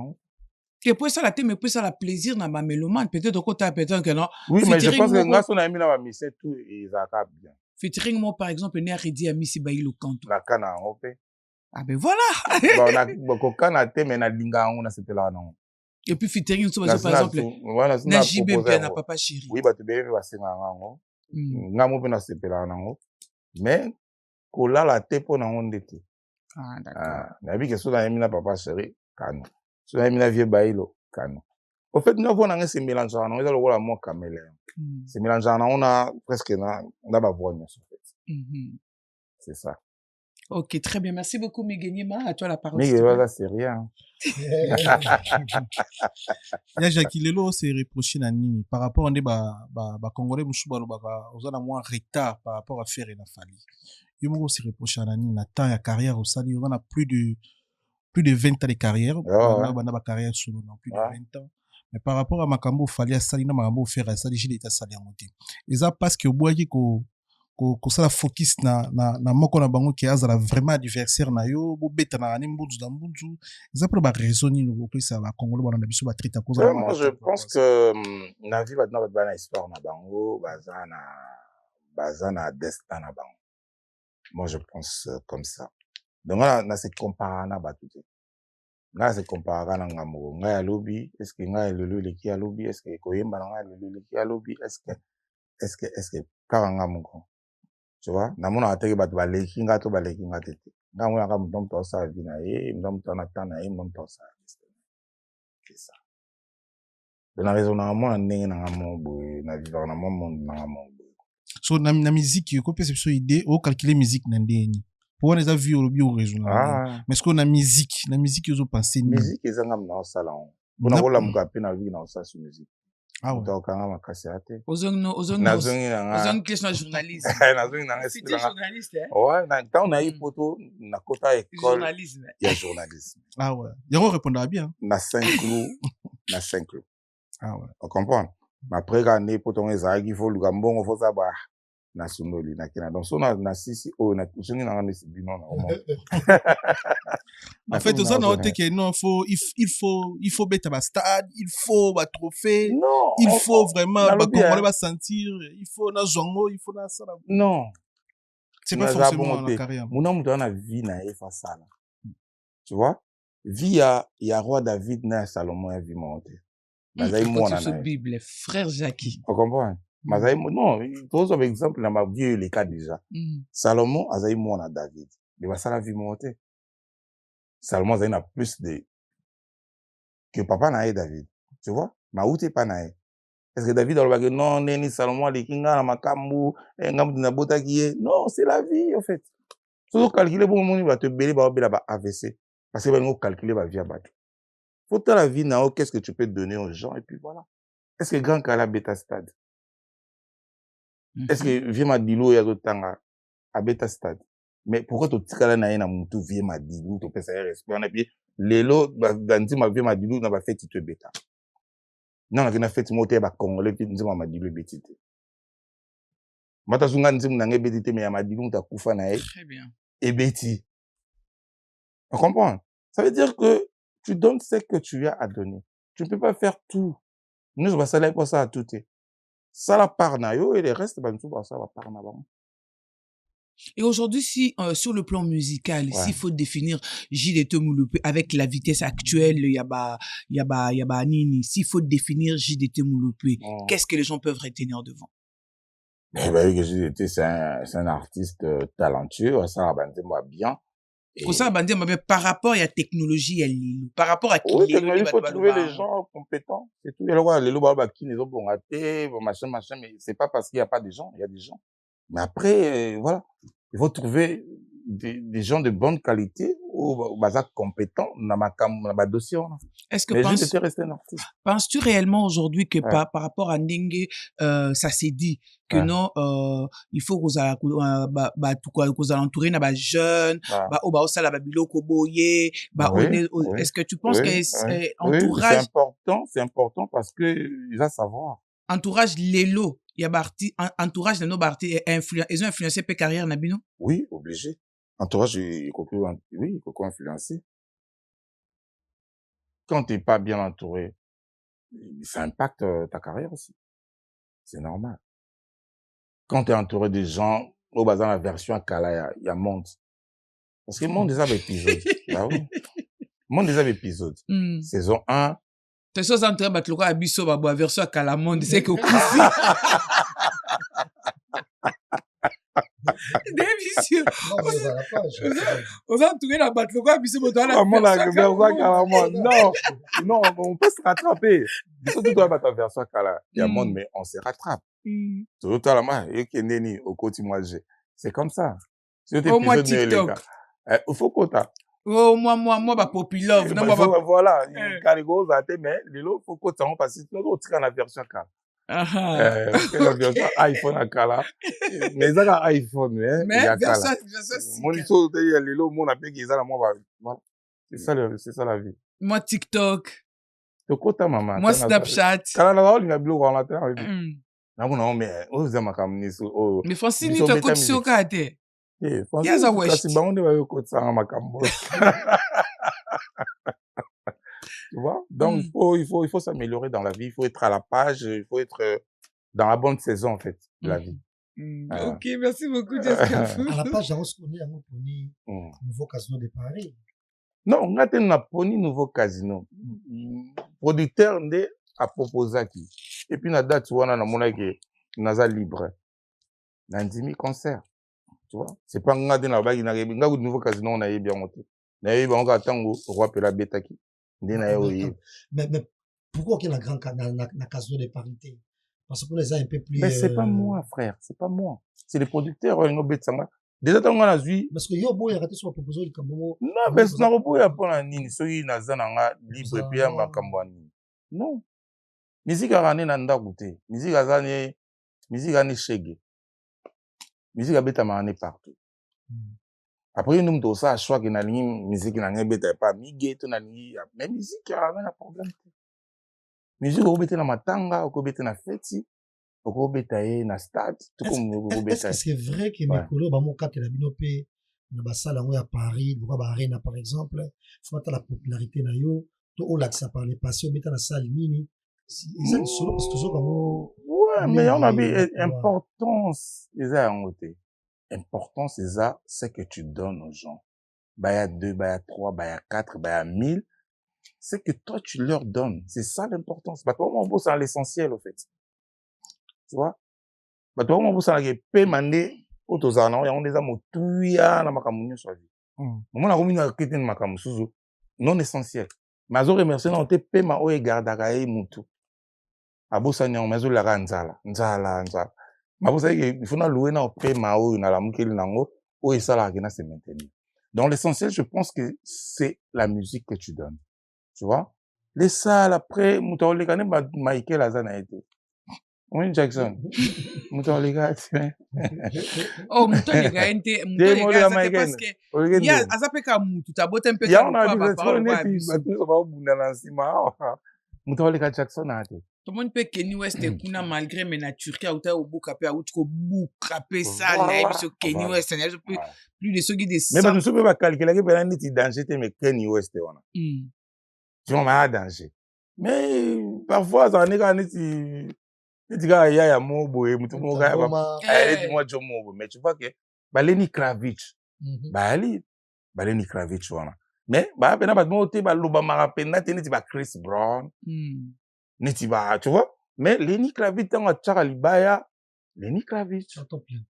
que pour ça la thème pour ça la plaisir na ba mélomane peut-être côté peut-être que non oui mais je pense que ngaso na mi na ba mise tout et ça cap bien featuring moi par exemple né Redi Amisi Bailo Kanto la kana opé ah ben voilà bon na boko kana te mais na linga on na sepela na et puis featuring par exemple na JB bien na papa chéri oui ba te be ba senga ngo ngamo pe na sepela na ngo mais kola la te po na ngo ndete ah d'accord na bi que so na mi na papa chéri kana so na mi na vie bailo kana au fait nous avons un mélange on est le moi caméléon c'est mélange on a presque na ba voix en fait c'est ça. Ok, très bien. Merci beaucoup, Meguenyema. À toi la parole. Mais voilà, c'est rien. Ya Jackie Lelo c'est reproché na nini par rapport à Congolais musuba lobaka ozana moins retard par rapport à faire na fali. Yo c'est reproché na nini na temps ya carrière au sali on a plus de 20 ans de carrière. On a ba carrière solo dans plus de 20 ans. mais par rapport à makambo fallait à sali na makambo faire à sali j'ai l'état sali en monté et ça parce que boyaki ko ça la focus na moko na bango qui azala vraiment adversaire na yo bo beta na ani mbunzu na mbunzu ça pour ba raison ni no ko ça ba congolais ba na biso ba traite à cause moi je pense que na vie maintenant ba na histoire na bango bazana destin na bango. Moi je pense comme ça. Donc là na se comparer na ba tout. Nga se comparer na ngamo nga ya lobby est-ce que nga lelo leki ya lobby est-ce que koyemba nga lelo leki ya lobby est-ce que karanga moko. Tu vois, na mona ateki batu baleki nga to baleki nga tete. Nga mona ka mutombo to sa vie na ye, mutombo to na tana ye, mutombo to sa. C'est ça. De la raison na mona ndenge na ngamo boy na vivre na monde na ngamo. So na musique ko pesa biso idée o calculer musique na ndeni. Pour on les a vu au lobby au raison. Mais ce qu'on a musique ils ont pensé musique ezanga na salon. Bona kola mukape na vie na sa sur musique. Ah ouais. Donc quand ma kasete. Ozong question journaliste. C'était journaliste hein. Ouais, quand on a eu photo na kota école. Journalisme. Il y a journalisme. Ah ouais. Yaro répondra bien. Na 5 clous. Ah ouais. On comprend. Après quand on est poton ezaki faut le gambon faut ça ba na sunoli na kina. Donc so na sisi o na kusuni na ngani bino na au monde. En fait, aux autres, que non, il faut mettre à stade, il faut un trophée, non, il faut vraiment, on va sentir, il faut na zongo, il faut na ça. Non. C'est pas forcément la carrière. Mon homme dans la vie na efa ça. Tu vois? Vie il y a roi David na Salomon a vie monter. Mazai mo na. C'est Bible, frère Jackie. Tu comprends? Mazai mo non, tous par exemple dans ma vie les cas déjà. Salomon azai mo na David. Il va ça la vie monter. Salomon a plus de que papa na David. Tu vois? Ma où t'es pas na. Est-ce que David a dit non, neni Salomon les kinga na makambu, ngam na bota qui non, c'est la vie en fait. Faut calculer pour mon va te belé ba AVC parce que va nous calculer va vie à battre. Faut ta la vie na qu'est-ce que tu peux donner aux gens et puis voilà. Est-ce que grand kala beta stade? Est-ce que vie ma dilo ya tanga à beta stade? Mais pourquoi tu tikala na na mutu vie ma dilou to pesa respect on a puis lelo ganti ma vie ma dilou na ba fait tu beta non na fait moté ba congolais puis nzima ma dilou betité mata sunga nzimu na nge betité mais ya ma dilou ta kufa na e très bien et beti on comprend ça veut dire que tu donnes ce que tu as à donner tu ne peux pas faire tout nous va ça là pour ça à tout ça la part na yo et le reste ba ntu ba ça va part na ba. Et aujourd'hui, si sur le plan musical, s'il faut définir JDT Mouloupé avec la vitesse actuelle, yaba nini, s'il faut définir JDT Mouloupé, qu'est-ce que les gens peuvent retenir devant? Eh ben, que JDT c'est un artiste talentueux, ça va bien. Pour ça, mais par rapport à la technologie, par rapport à qui il faut trouver les gens compétents. C'est tout. Alors, les lots qui les ont raté, machin, mais c'est pas parce qu'il y a pas de gens, il y a des gens. Mais après, voilà, il faut trouver des gens de bonne qualité ou compétents dans ma dossier. Est-ce que penses-tu réellement aujourd'hui que par rapport à Ndenge, ça s'est dit que non, il faut qu'on entourer na jeunes, est-ce que tu penses que entourage c'est important parce que il va savoir entourage l'élo il y a entourage de nos barti ils ont influencé pe carrière nabino? Oui, obligé. Entourage il faut influencer. Quand t'es pas bien entouré, ça impacte ta carrière aussi. C'est normal. Quand t'es entouré des gens, au bas dans la version à Kala, il y a monde. Parce que monde des épisodes. Là, oui. Monde des épisodes. Saison 1. T'es sûr que tu battre le à biso ba version à Kala monde, c'est que délicieux. On a entouré la battre le à biso ba non, on peut se rattraper. Biso tu dois battre version à Kala. Il y a monde mais on se rattrape. Tout à la main, et qui neni au côté moi c'est comme ça. Au moins TikTok. Il faut quota. Oh moi ba populaire. Voilà, Carigo a été mais lelo faut quota on passe tout dans la version Kala. La version iPhone à Kala. Mais ça iPhone mais version mon histoire de lelo mon appelle qui ça moi voilà. C'est ça la vie. Moi TikTok. Tokota mama. Moi, Snapchat. Kala na bao linga bilo wana ta. Mm. Na kuna mais oza makamni so. Mais Francine, tu as côté sur kate. Eh, Francine, kasi bango nde bayo kotsa makambo. Tu vois? Donc, il faut s'améliorer dans la vie. Il faut être à la page. Il faut être dans la bonne saison, en fait, de la vie. Ok, merci beaucoup, Jessica. À la page, on est un nouveau casino de Paris. Non, on a un poni nouveau casino. Producteur nde a proposé qui. Et puis, na date, on a na que naza libre. Na ndimi concert. Tu vois? C'est pas nga de na bagi na rebi. Nga nouveau casino, on a eu bien monté. Na eu bien, on a tango, roi pela betaki. Mais pourquoi qu'il y a un casino de parité? Parce qu'on les a un peu plus. Mais c'est pas moi, frère. C'est pas moi. C'est les producteurs, déjà, t'as un azui. Parce que Yobo, il a raté son proposition du Cameroun. Non, mais c'est un robot, il y a pas un nini. Soy nazananga libre, puis à ma cambouani. Non. Musique a rané nanda goûté. Musique a zané, musique a né chégé. Musique a bêta mané partout. Après, nous avons ça, choix que na musique n'a rien bêta pas. Miguel, tu n'as ni, mais musique a un problème. Musique au bêta na matanga, au bêta na fête. Na stade, tout comme est-ce que c'est vrai que mes collègues, mon cas, la binopé, na basala à Paris, le Arena par exemple, faut la popularité na yo, to o là que ça parlait passé, au bêta la salle nini, ils ont solo parce que toujours comme ouais, mais on a vu importance, les a en côté. Importance, c'est que tu donnes aux gens. Baya 2, baya 3, baya 4, baya 1000, c'est que toi tu leur donnes. C'est ça l'importance. Bah toi, mon beau, c'est l'essentiel, au fait. Tu vois? Bah, toi, mon boss, il peut demander aux tozana, il y a des amis tuya na makamunyo sur la vie. Moi, na komina kete na makamusuzu non essentiel. Mais azo remercier na te pe ma o e gardaka e mutu. Abosa nyango mazo la nzala. Ma bosa il faut na louer na pe ma o na la mukeli nango o e sala na se maintenir. Donc l'essentiel, je pense que c'est la musique que tu donnes. Tu vois? Les salles après mutu o le kane ba Michael azana été. Oui, Jackson. Mouton les gars, tu sais. Oh, mouton les gars, mouton les gars, c'est parce que il y a azapeka mouton, t'as beau un peu comme ça, parole pas. Mouton les gars Jackson a été. Tout le monde peut Kenny West kuna malgré mais na Turquie ou ta au boucapé ou tu boucapé ça là sur Kenny West, plus de ceux qui des. Mais parce que nous peut pas calculer que ben ni danger mais Kenny West on a. Tu vois ma danger. Mais parfois ça n'est pas ni tu dis ya mobo et mutu mo ga ba jomo mais tu vois que Lenny Kravitz Lenny Kravitz wana mais ba pena ba mo te ba loba mara pena te ni ba Chris Brown ni ti ba tu vois mais Lenny Kravitz tanga tsaka libaya Lenny Kravitz top bien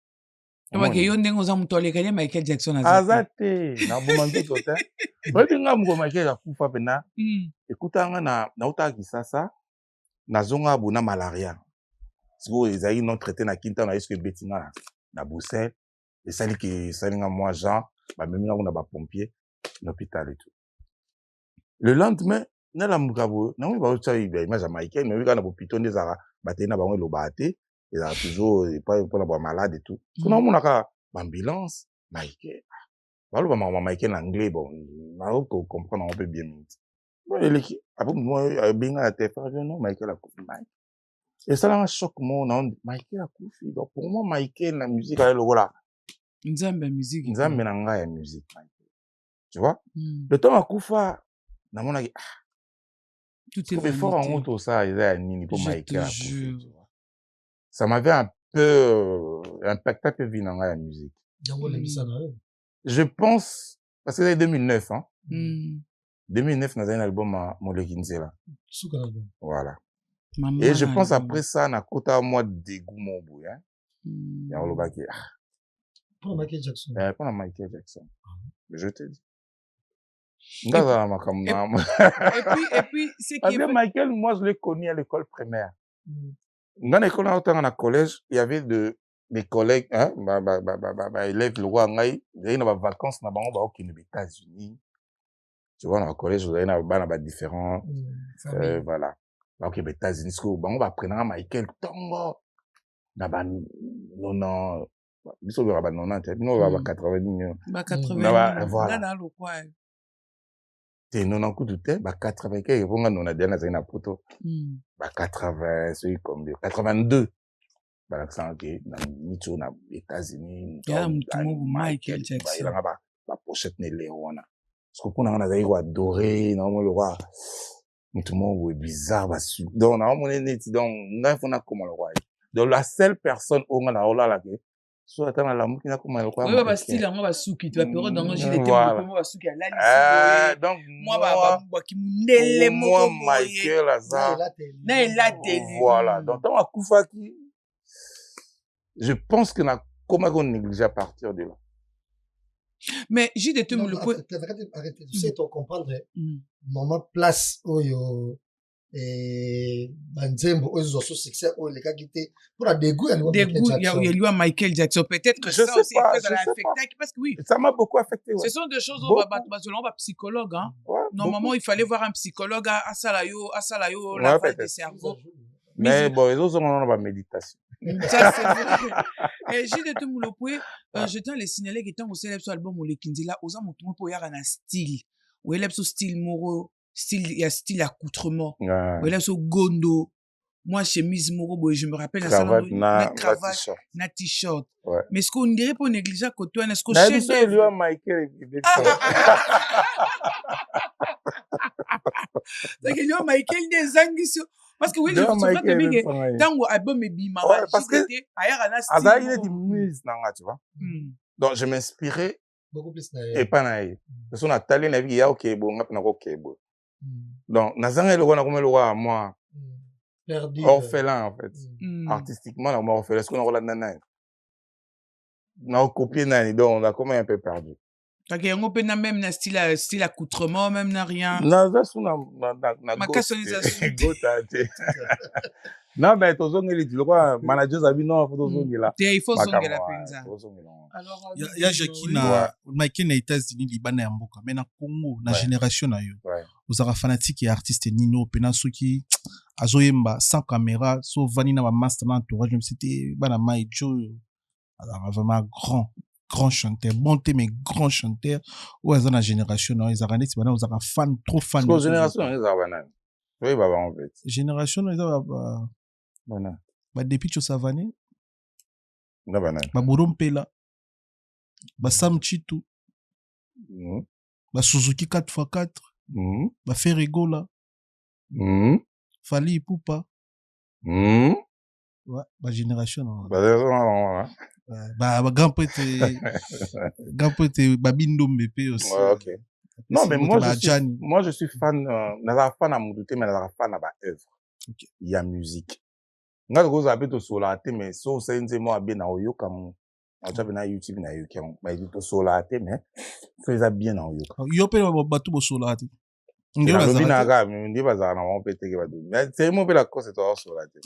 donc que yo ndengo za muto le kanya Michael Jackson azate na bomambi tota ba dinga mgo Michael akufa pena ekutanga na utaki sasa nazonga bona malaria. Si vous avez non traité na quinta na est-ce que Bettina na Bruxelles et ça dit que ça n'a moi Jean ba même on a ba pompier l'hôpital et tout. Le lendemain na la mugabo na oui ba o tsa image américaine mais oui kana bo piton des ara ba tena ba ngo lo baté ils a toujours pas pour la malade et tout. So na mona ka ambulance Michael ba lo ba mama Michael en anglais bon na ko comprendre on peut bien minute. Bon il est après moi bien à te faire non Michael a coupé Mike. Et ça là un choc mon Michael a couffé donc pour moi Michael la musique elle voilà nzambe musique nzambe na nga ya musique tu vois le temps a coufa na mona tout est fait fort en auto ça il a nini pour Michael a couffé ça m'avait un peu impacté peu vie na nga ya musique je pense parce que c'est 2009 hein 2009 dans un album à Molekinzela voilà. Maman, et je pense après ça, na kota moi dégoût mon bout, hein. Ya on le baki. Pour Michael Jackson. Pour Michael Jackson. Je te dis. Et puis, c'est qui Michael, moi, je l'ai connu à l'école primaire. Dans l'école, dans le collège, il y avait des collègues, hein, élèves, le roi, il y a des vacances, aux États-Unis. Tu vois, dans le collège, il y a des différents, voilà. Donc, les États-Unis, on va apprendre Michael Tongo. Na ba 90, biso ba 90, no ba 80 millions. Ba 80. Voilà. T'es non en coup de tête, 80, et vous on a déjà na poto. 80, c'est combien? 82. L'accent qui na micho na États-Unis. Ya mutumo Michael Jackson. Il a ba pochette ne le wana. Parce que pour na na zaiko adoré, na mo le roi. Mutumo bizarre ba su. Donc na mo neti donc ngai fona comment le roi. Donc la seule personne au na ola la ke so attends la mouki na comment le roi. Ouais, bah style yango ba suki tu vas période dans j'ai des thèmes moi ba suki la lisi. Donc moi ba ki mundele moko Michael Azar. Na elate. Voilà. Donc dans akufaki je pense que na comment on néglige à partir de là. Mais j'ai des thèmes le point. Arrêtez, tu sais, tu comprendre. Normalement, place oyo banzembo oyo so succès oyo les gars qui étaient pour la dégoût il y a lui à Michael Jackson peut-être que je ça aussi ça l'a affecté parce que oui ça m'a beaucoup affecté ce sont des choses on va psychologue hein normalement il fallait voir un psychologue à Salayo lavage de cerveau mais bon les autres on va méditation ça c'est vrai et j'ai de tout le point je tiens les signaler que tant au célèbre sur album le Kinzila aux amours tout pour y avoir un style ou élève ce style moro style il y a style accoutrement ou élève ce gondo moi chemise moro je me rappelle la cravate na t-shirt ouais. Mais ce qu'on dirait pour négliger côté est-ce que chef d'œuvre Michael c'est que lui Michael des anguilles parce que oui je me souviens que tango album et bima parce que ailleurs na style il est des muses nanga tu vois donc je m'inspirais beaucoup plus et pas naïe parce qu'on a talé na vie ya OK bon na OK bon donc nazanga le wana comme le roi moi perdu orphelin en fait artistiquement là moi orphelin est-ce qu'on a la nana na copier nani donc on a comme un peu perdu. Parce que on peut même na style accoutrement même na rien. Non ça sous na non mais tozongeli tu le quoi manager zabi non faut tozongela. Il faut zongela penza. Alors il y a Jackie na Michael na États-Unis libana ya mboka mais na Congo na génération na yo. Vous avez fanatique et artiste Nino pena soki azoyemba sans caméra so vanina ba master na entourage même c'était bana Maijo vraiment grand chanteur bon thème mais grand chanteur ou dans la génération ils ont rendu ils ont fan trop fan de génération ils ont banane oui baba en fait génération ils ont banane ba depuis tu savane na banane ba Borompela ba Sam Chitu ba Suzuki 4x4 ba Ferregola Fali Ipupa ouais ba génération bah grand poète Babindo Mbépé aussi ouais, OK non mais moi je suis fan na fan à Moudouté mais na fan à ba œuvre OK il y a musique nga ko za beto solate mais so senze mo abi na oyoka mo acha na YouTube na yoka ba to solate mais fais bien na oyoka yo pe batu bo solate ndio na ga ndi baza na mo pete ke badu mais c'est mo pe la cause to solate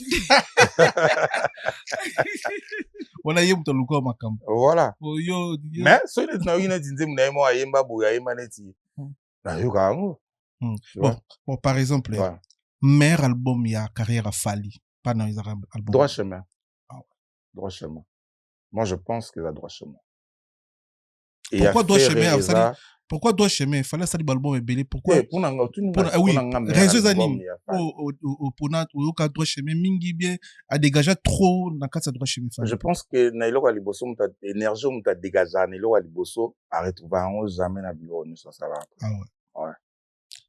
wala yé muto luko makambo voilà yo mais so ile na yina dinze mu na mo ayemba bo ayemba neti na yoka ngo bon par exemple meilleur album ya carrière à Fali pas dans les albums droit chemin droit chemin moi je pense que ça droit chemin et pourquoi droit chemin à Fali pourquoi droit chemin il fallait ça di album est belé pourquoi pour na oui réseaux anime au ponat ou ka droit chemin mingi bien a dégagé trop na kata droit chemin je pense que na iloko liboso muta énergie muta dégager na iloko liboso a retrouver en jamais na bureau ne ça va ah ouais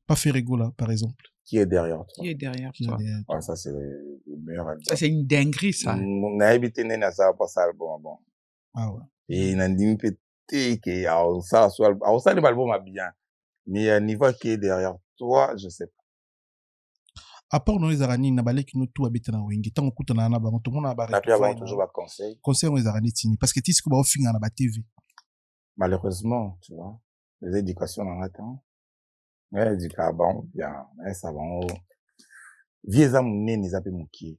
pas Ferregola par exemple qui est derrière toi qui est derrière toi ah ça c'est le meilleur album ça c'est une dinguerie ça na habité na ça pas ça album bon ah ouais et na ndimi que ça soit l'album bien mais niveau qui est derrière toi je sais pas à part nous les arani na balé qui nous tout habite na wingi tant kuta na ba tout monde na ba toujours ba conseil les arani tini parce que tu sais que ba finga na ba TV malheureusement tu vois les éducations en attend mais du carbon bien mais ça va vieux amoune les appels muki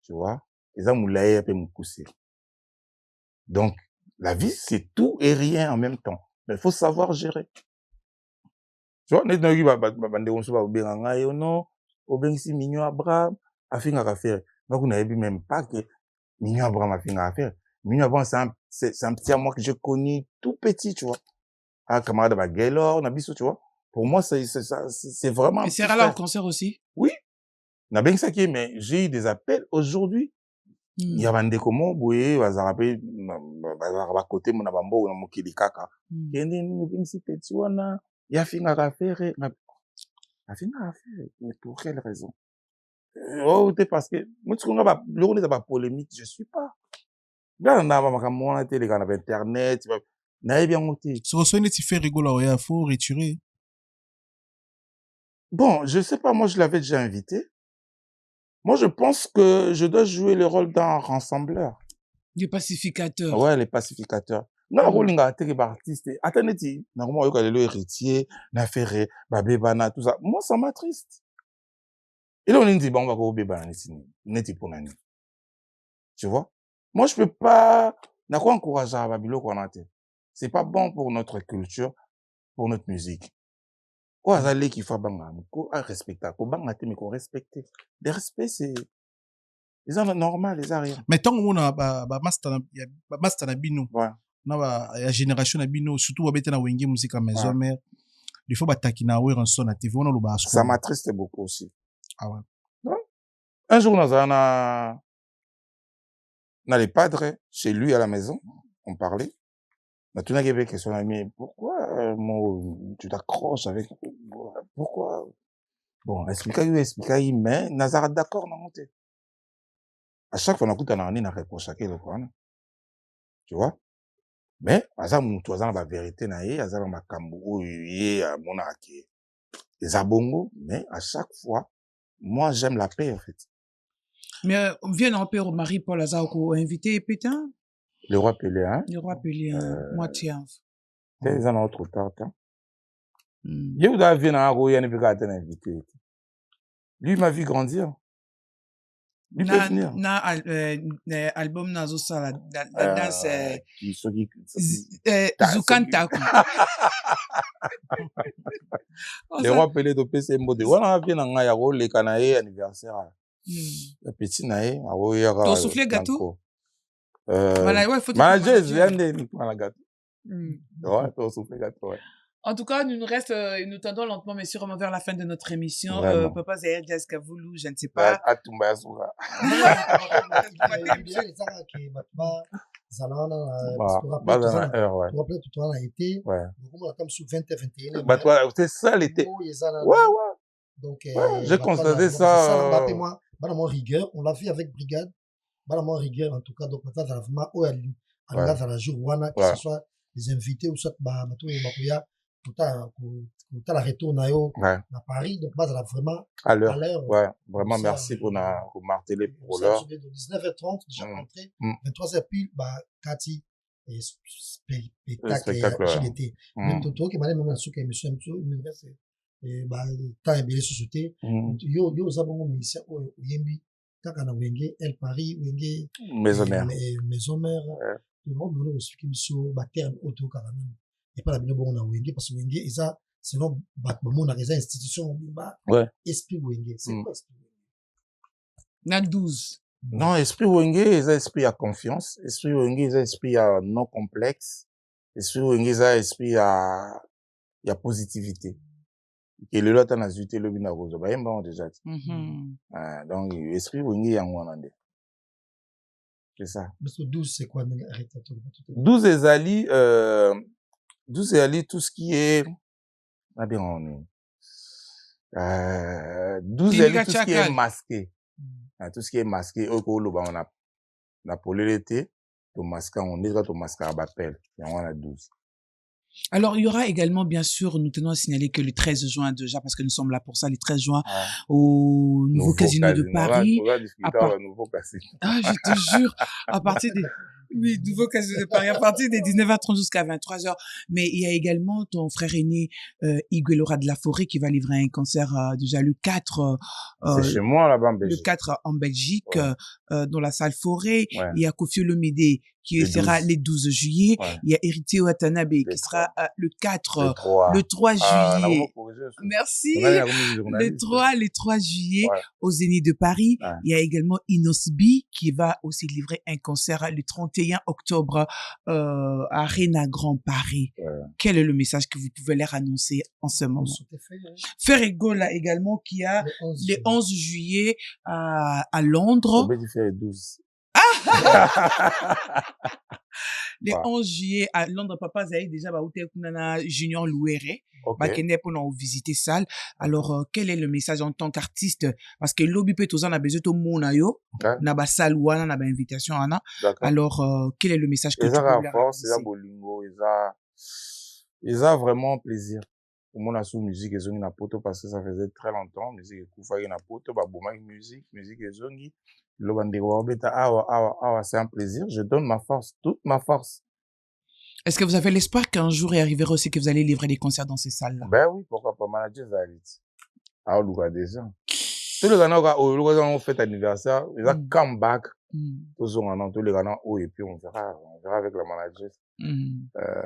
tu vois les amoulaye appels mukusi donc la vie, c'est tout et rien en même temps. Mais il faut savoir gérer. Tu vois, net nagi ba bande on so ba benga yo non, o bengisi Mignon Abraham afinga ka faire. Donc on n'avait même pas que Mignon Abraham afinga faire. Mignon Abraham c'est un petit à moi que je connais tout petit, tu vois. Ah camarade ba Gaylor na biso, tu vois. Pour moi, c'est vraiment... Et c'est là au concert aussi? Oui. Na bien ça qui mais j'ai eu des appels aujourd'hui. Il y a des comment boye bazarape bazaraba côté mon abambo na mokili kaka. Kende ni binsi petit wana ya finga affaire na finga affaire mais pour quelle raison? Oh c'est parce que moi tu connais pas le pas polémique, je suis pas. Là na makambo na télé kana internet na bien monté. Sur ce tu fais rigoler il faut retirer. Bon, je sais pas, moi je l'avais déjà invité. Moi, je pense que je dois jouer le rôle d'un rassembleur. Les pacificateurs. Ouais, les pacificateurs. Non, rôle d'un artiste. Attendez, normalement, il y a le héritier, la ferré, babébana, tout ça. Moi, ça m'attriste. Et là, on dit, bon, on va go bébana, n'est-ce pas, tu vois? Moi, je peux pas, n'a quoi encourager à Babilo qu'on a été. C'est pas bon pour notre culture, pour notre musique. Quoi, aller qui fait banga, quoi, respecter, quoi, banga, mais qu'on respecte. Le respect, c'est, ils ont normal, les arrières. Mais tant qu'on a master na bino, ouais. Na la génération na bino, surtout wabete na wenge musique à maison mère, il faut bataki na ouvrir un son na TV, on a le bas. Ça m'attriste beaucoup aussi. Ah ouais. Non? Un jour, on a les padres chez lui à la maison, on parlait. Mais tout n'a pas question ami, pourquoi tu t'accroches avec pourquoi? Bon, expliquez, mais Nazareth d'accord n'a monté. À chaque fois, on a écouté un année, on a reproché le quoi. Tu vois? Mais, à mon toisan, la vérité, naïe, à ma cambo, à mon aké. Les abongos, mais à chaque fois, moi, j'aime la paix, en fait. Mais, vient en paix au Marie-Paul Azao, invité, putain? Le roi Pelé, hein? Le roi Pelé, moitié. C'est un autre temps, il a vu un roi, il a été invité. Lui m'a vu grandir. Lui peut venir. Album Nazo Sala, la danse, Zukantaku. Le roi Pelé de PC Mbode. Voilà, on vient en Ayaro, les Canaïs, anniversaire. Le petit naïe, à Oyara. T'as soufflé gâteau? Voilà, ouais, faut manager, il prend la gâteau. Ouais, t'as soufflé gâteau, ouais. En tout cas, nous tendons lentement, mais sûrement vers la fin de notre émission. Papa Zahir Diaz Kavoulou, je ne sais pas. C'est ça l'été. Ouais. Donc, j'ai constaté ça. Rigueur, on l'a vu avec Brigade. Rigueur, en tout cas, donc, maintenant, vraiment, à la jour, que ce soit les invités ou soit, pour la retour à Paris, donc là vraiment à l'heure. Ouais, vraiment merci pour marteler pour l'heure. De 19h30 déjà rentré, 23h pile, Cathy et spectacle l'été. Même Toto qui m'a même un souk émission université et temps ébélé société. Yo zabongo ministère au Yembi, Takana Wenge, El Paris, Wenge maison mère. Le monde nous explique sur terme auto carrément. Et pas la bien bon na Wenge parce que Wenge est ça sinon on a des institutions esprit Wenge c'est quoi esprit na 12 non esprit Wenge est esprit à confiance, esprit Wenge est esprit à non complexe, esprit Wenge est esprit à positivité et le lot na zuté le bina rozo ba yemba déjà donc esprit Wenge yango nande c'est ça. Parce que 12 c'est quoi 12 ezali 12 et ali tout ce qui est 12 et tout ce qui est masqué. Tout ce qui est masqué on a polé l'été to masquer on dit to masquer à Bapel et on a 12. Alors, il y aura également, bien sûr, nous tenons à signaler que le 13 juin déjà, parce que nous sommes là pour ça, le 13 juin, au nouveau casino de Paris. Je te jure, à partir des... Oui, nouveau casino de Paris, à partir des 19h30 jusqu'à 23h. Mais il y a également ton frère aîné, Hugues Laura de la Forêt, qui va livrer un concert déjà le 4. C'est chez moi, là-bas, en Belgique. Le 4 en Belgique, dans la salle Forêt. Ouais. Il y a Kofi Olomide, qui sera le 12 juillet. Ouais. Il y a Héritier Watanabe, qui sera le 4, le 3 juillet. Merci. Le 3 juillet, au Zénith de Paris. Ouais. Il y a également Inosbi, qui va aussi livrer un concert le 31 31 octobre Arena Grand Paris. Quel est le message que vous pouvez leur annoncer en ce moment? Ferrego là également qui a le 11 juillet à Londres. Le 12. Le 11 juillet à Londres, papa Zaï déjà ba outé kunana Junior Louéré. Bakende pour nous visiter salle. Alors quel est le message en tant qu'artiste parce que lobby peut tous en a besoin tout mona yo na ba salle wana na ba invitation ana. Alors quel est le message que tu peux leur force, ils ont bolingo, ils ont vraiment plaisir. Pour moi la sous musique et zongi na poto parce que ça faisait très longtemps musique kufa na poto ba boma musique et zongi lo bande wa beta awa c'est un plaisir, je donne ma force, toute ma force. Est-ce que vous avez l'espoir qu'un jour il arrivera aussi que vous allez livrer des concerts dans ces salles-là? Ben oui, pourquoi pas, manager Zalit. Ah, on a déjà. Tous les gars, on fait anniversaire, ils ont come back. Tous les gars, et puis on verra avec la manager.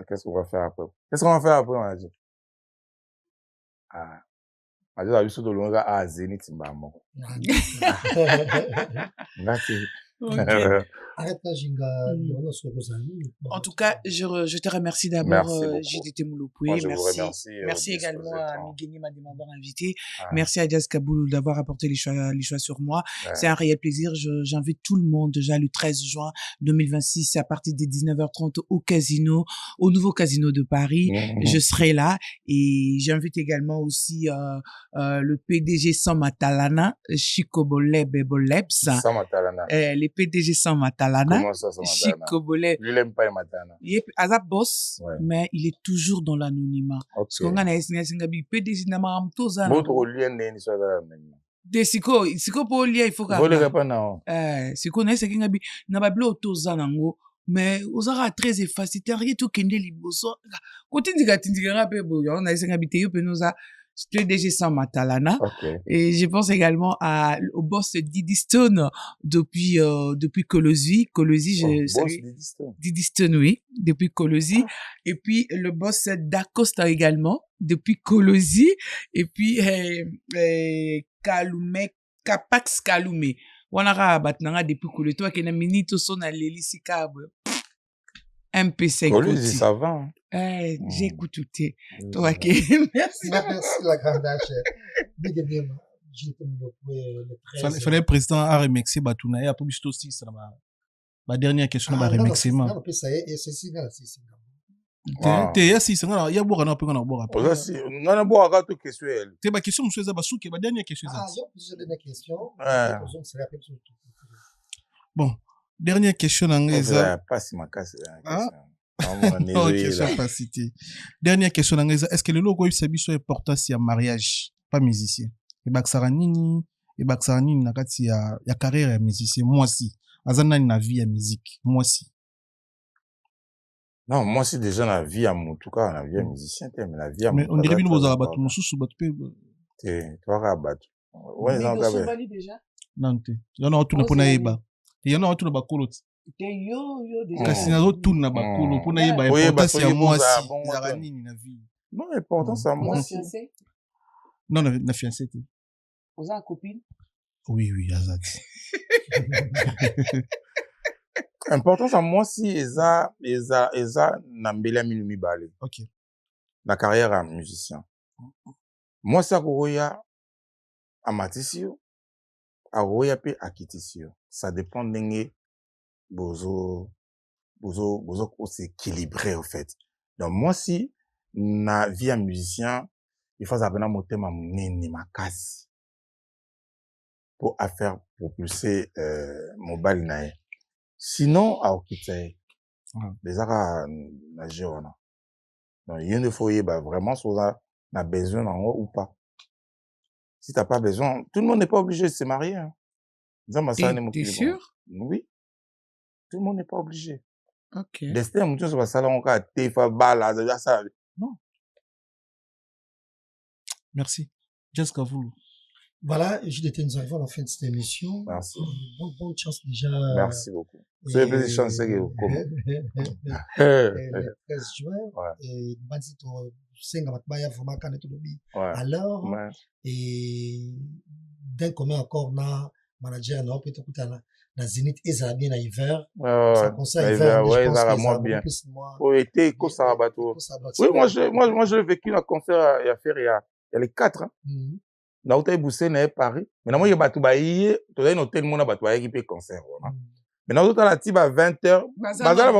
Qu'est-ce qu'on va faire après? Manager? Ah. Manager a vu sur le gars, Zénith, Mbamo. Merci. En tout cas, je te remercie d'abord, JDT Mouloupoué. Merci également à Migueni m'a demandé d'inviter. Merci à Diaz Kaboulou d'avoir apporté les choix sur moi. C'est un réel plaisir. J'invite tout le monde déjà le 13 juin 2026 à partir des 19h30 au nouveau casino de Paris. Je serai là et j'invite également aussi le PDG Sans Matalana, Chico Boleb Bolebs. Sans Matalana. Les PDG Sans Matalana. Comment ça, Sans Matalana? Chico Boleb. Lui, il aime pas les Matalana. Il est à sa boss, mais il est toujours dans l'anonymat. Parce qu'on a un PDG n'a pas Votre lien n'est pas dans l'anonymat. De siko pour lien, il faut que. Vous le répondez, siko n'est-ce qu'il n'a pas bleu tozanango. Mais aux aura très effacé, t'as rien tout kende liboso. Côté ndiga pe bo, on a essayé d'habiter yo pe nous a PDG Sans Matalana. Et je pense également au boss Didi Stone depuis Colosi. Didi Stone, oui, depuis Colosi. Et puis, le boss d'Acosta également, depuis Colosi. Et puis, Capax Kalume. Wanara batnanga depuis Colosi. Toi, qui n'a minute son à l'hélicicab. MPC. Colosi, ça va. J'écoute tout. Toi, ok. Merci. Merci, la grande H. Il fallait le président a remixé Batounaï, après juste aussi, ça ma dernière question, ma remixé. Non, ça y est, c'est si, il y a si, il y a beaucoup de boire après. Si, on a beau avoir toute question. C'est ma question, monsieur Zabasou, qui est ma dernière question. J'ai une question. Bon, dernière question, Anglaise. Pas si ma casse. Ok, pas cité. Dernière question, est-ce que le logo est important si y a mariage, pas musicien? Et Baksaranini, nakati ya carrière ya musicien, moi si. Azana na vie ya musique, moi si. Non, moi si déjà la vie à mon tout cas, la vie à musicien, mais la vie à mais on dirait bien vous avez battu mon sous battu peu. Toi rabattu. Ouais, non gabe. Déjà. Non, il y en a tout pour naïba. Il y en a tout le bakolo. Kasi nazo tout na bakolo pour naïba importance ya moi si. Zaranini na vie. Non, l'importance à moi si. Non, na fiancé. Vous avez une copine? Oui, Azad. Importance à moi si eza na mbela minumi balé. OK. La carrière à musicien. Moi ça koya amatisio, a roya pe akitisio. Ça dépend d'engé bozo s'équilibrer au fait. Donc moi si na vie à musicien, il faut savoir mon thème à ma casse pour faire propulser mon balinae. Sinon à okite les ara na jeuna. Donc il ne faut vraiment n'a besoin en haut ou pas. Si t'as pas besoin, tout le monde n'est pas obligé de se marier. Hein. T'es sûr? Oui. Tout le monde n'est pas obligé. OK. Destin, mon Dieu, c'est pas ça, on va tefa bala, ça. Non. Merci. Jessica, vous. Voilà, nous arrivons à la fin de cette émission. Merci. Bonne chance déjà. Merci beaucoup. C'est une petite chance que vous le 13 juin. Et Banzito, Senga Matbaya, vraiment, quand tout le alors, et d'un commun encore, na manager, na peut-être na Zénith ezala bien na hiver. Ouais, Ça concerne hiver, mais je pense que moins ça bien. plus moi. Au été, ça va bateau. Oui, moi, j'ai vécu un concert, il y a les 4, hein. Na hôtel Boussé, na Paris. Mais moi, il y a bateau, tu as un hôtel, mon bateau, qui peut concert, voilà. Mais na hôtel, à 20h, bazar,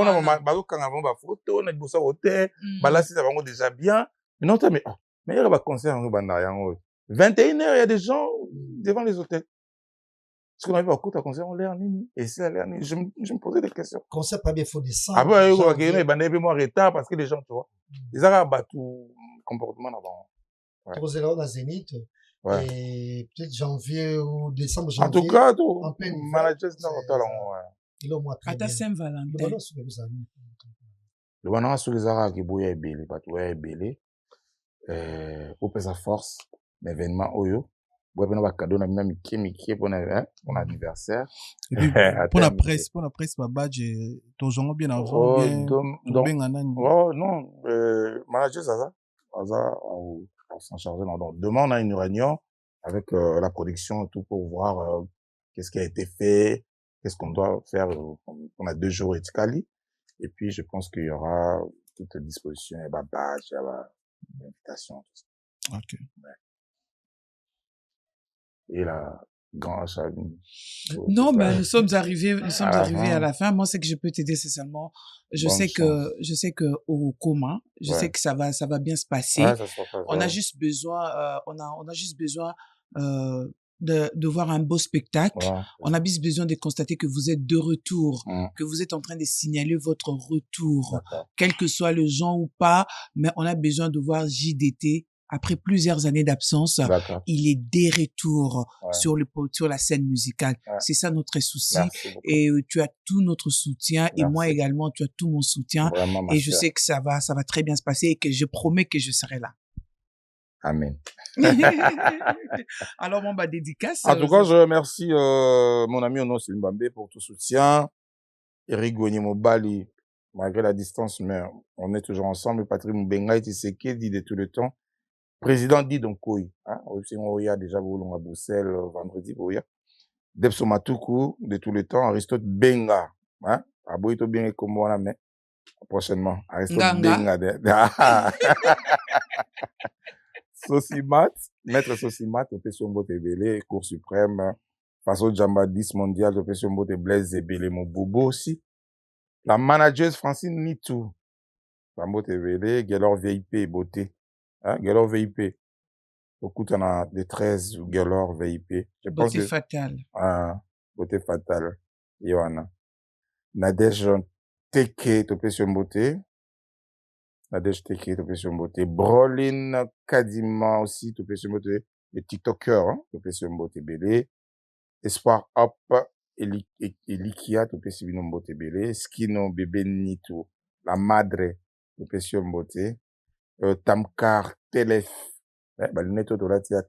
bateau, quand avant, photo, na Boussé hôtel, là, si ça va déjà bien. Mais non, mais il y a un concert, 21h, il y a des gens devant les hôtels. Est-ce qu'on arrive à écouter un concert en l'air, et c'est à l'air, je me posais des questions. Concert pas bien, faut descendre. Ah bah, il y a un moi retard parce que les gens, tu vois, ils ont tout comportement avant. Trop zéro la Zénith. Ouais. Et peut-être janvier ou décembre, janvier. En tout cas, tout. En plein manager, il est au mois très bien. À ta Saint-Valentin. Le banana sur les arabes qui bouillent belé, pas tout est belé. Pour sa force, l'événement Oyo. Ouais, ben on va cadeau na miki pour mon anniversaire. Pour la presse, ma badge, ton genre bien avant, bien. Oh non, manager ça, on s'en charge. Donc demain on a une réunion avec la production et tout pour voir qu'est-ce qui a été fait, qu'est-ce qu'on doit faire. On a 2 jours et Tkali, et puis je pense qu'il y aura toute disposition, il y a badge, il y a l'invitation, tout ça. Ok. Ouais. Et la grande achat. Non, mais nous sommes arrivés à la fin. Moi, c'est que je peux t'aider, c'est seulement, je sais que au commun, je sais que ça va bien se passer. Ouais, ça se passe, on a juste besoin, on a juste besoin, de voir un beau spectacle. Ouais. On a juste besoin de constater que vous êtes de retour, que vous êtes en train de signaler votre retour, quel que soit le genre ou pas, mais on a besoin de voir JDT. Après plusieurs années d'absence, il est des retours sur la scène musicale. Ouais. C'est ça notre souci. Et tu as tout notre soutien. Merci. Et moi également, tu as tout mon soutien. Vraiment, et je sais que ça va très bien se passer et que je promets que je serai là. Amen. Alors, mon dédicace. En tout cas, je remercie mon ami Ono Simbambe pour tout soutien. Eric Gouani Mobali, malgré la distance, mais on est toujours ensemble. Patrick Mbenga et Tseke dit de tout le temps. Président dit donc oui, hein, il y a déjà à Bruxelles vendredi pour hier. Debso Matuku de tout le temps, Aristote Benga, hein, Aboito bien et comme moi mais prochainement Aristote Benga Sosimat, maître Sosimat, opération Bote Belé, Cour suprême, façon Jamba 10 mondial, opération Bote Blaise Belé, mon bobo aussi. La manageuse Francine Nitou, Bote Belé, Gelor VIP Beauté. Hein, Gelor VIP. Beaucoup on a des 13 Gelor VIP. Beauté fatale. Ah, beauté fatale. Yohana. Nadège Teke, topé sur beauté. Nadège Teke, topé sur beauté. Brolin Kadima aussi, topé sur beauté. Les TikTokers, hein, topé sur beauté belé. Espoir Hop, Elikia, topé sur beauté belé. Skino Bébé Nito. La Madre, topé sur beauté. Tamkar Telef, bah le netto là il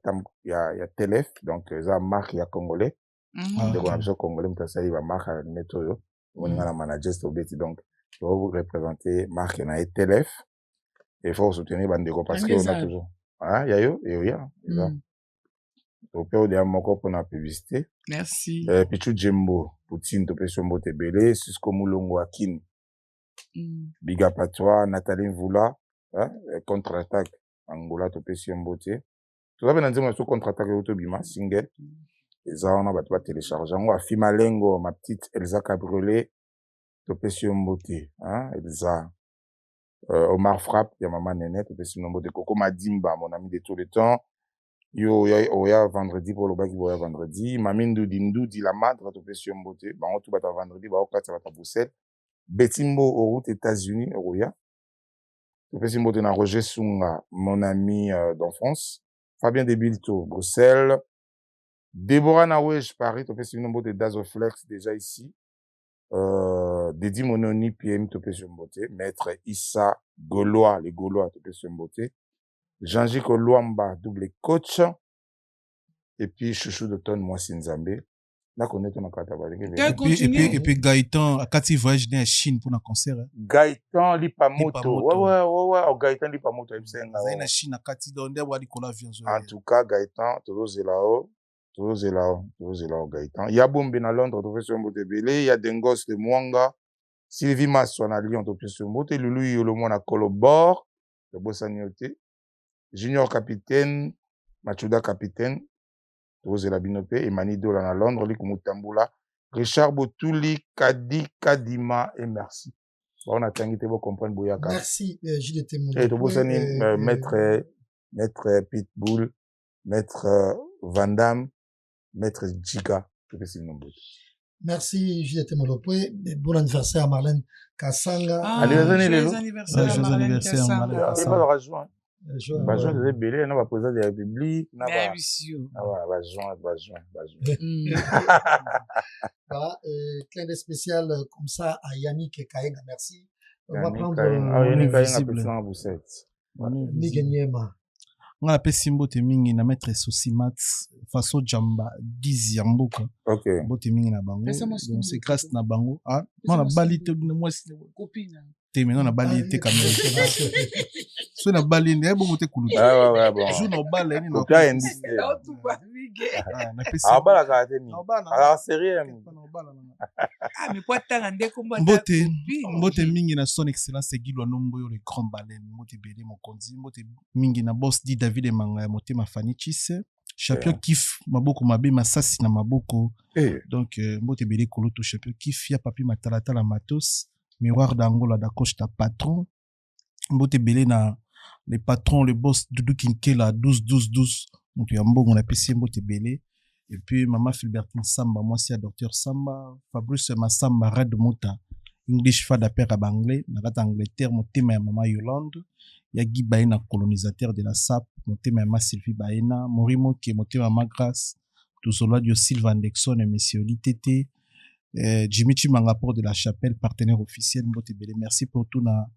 y a Telef, donc ça marque il y a congolais, donc on a besoin congolais mais ça il va marquer netto yo, on a la manager stobeti, donc je vais vous représenter marque na Telef et faut soutenir bandeko parce que on a toujours ah il y a yo et il y a au père de moko pour la publicité. Merci. Pichu Jembo Poutine to peso mbote belé Susco Mulongo Akin. Big up à toi Nathalie Mvula. Contre-attaque Angola to peso mbote. Tout ça ben on contre-attaque autobima single. Et ça on va télécharger. On va Fimalengo ma petite Elsa Cabriolet to peso mbote. Elsa. Omar Frappe, il y a maman Nénette, to peso mbote. Coco Madimba, mon ami de tout le temps. Yo ya vendredi pour le bac boya vendredi Mamindu Dindu di la madre to peso mbote. Ba on tout bata vendredi ba okata bata Bruxelles. Betimbo aux routes États-Unis Roya. To peso mbote na Roger Sunga, mon ami d'enfance. Fabien Debilto, Bruxelles. Déborah Nawej, Paris, to peso mbote Dazoflex déjà ici. Dédi Mononi PM to peso mbote. Maître Issa Gaulois, les Gaulois to peso mbote. Jean-Jacques Luamba, double coach. Et puis, Chouchou d'automne, moi, Sinzambé. Là, on est en Katabale. Et puis, Gaëtan, à Kati voyage dans la Chine pour un concert. Gaëtan Lipamoto. Ouais, Gaëtan Lipamoto. En Chine, à Kati, dans le en tout cas, Gaëtan, toujours là-haut. tozela Gaëtan. Il y a Bombe na Londres, to fait mbote belé, il y a Dengos de Mwanga, Sylvie Masson na Lyon, to fait mbote, Lulu Yolomo na Kolobor, le Bossaniote, Junior Capitaine, Machuda Capitaine, tozela binope, Emani Dola na Londres, Lik Mutambula, Richard Botouli, Kadi Kadima et merci. Bon, on a tanguité pour comprendre Boyaka. Merci, JDT Moulopoué. Et to Bossani, maître Pitbull, maître Van Damme, maître Jika, tout ce nombre. Merci, JDT Moulopoué. Bon anniversaire à Marlène Kassanga. Joyeux anniversaire à Marlène Kassanga. C'est pas le rajout. Bajon de belé, non, va président de la République. Bien sûr. Voilà, clin d'œil spécial comme ça à Yannick Kayenga, merci. On va prendre Yannick Kayenga, vous êtes. Migeniema. On a appelé Simbote Mingi na maître Sosimat façon Jamba 10 Yamboka. OK. Bote Mingi na bango. Donc c'est grâce na bango. Ah, on a balité de moi copine. Te maintenant na balité quand même. So na balinde e bongo te kuluta. Ah ouais bon. Jour na balé ni na. Aucun indice. Ah bala ka te ni. Ah sérieux. Ah mais quoi tanga ndeko mba. Mbote mingi na son excellence Guido Nomboyo le grand baleine mbote belé mokonzi mbote mingi na boss dit David Manga motema Fanny Chisse. Champion kif maboko mabe masasi na maboko. Donc mbote belé koloto champion kif ya papi matalata la matos. Miroir d'Angola d'accroche ta patron. Mbote belé na les patrons, le boss Doudou Kinkela 12-12-12. Donc yambo on a PC mbote belé. Et puis maman Philbertine Samba, moi c'est docteur Samba, Fabrice Massamba Red Mota, English Fada père à Banglais, Nagata Angleterre, mon thème maman Yolande, Yagi Baena colonisateur de la SAP, mon thème maman Sylvie Baena, Morimo qui est mon thème maman Grace, tout cela de Sylvain Dexon et Monsieur Litete, Jimmy Chimangapor de la Chapelle, partenaire officiel, Mbote Belé. Merci pour tout na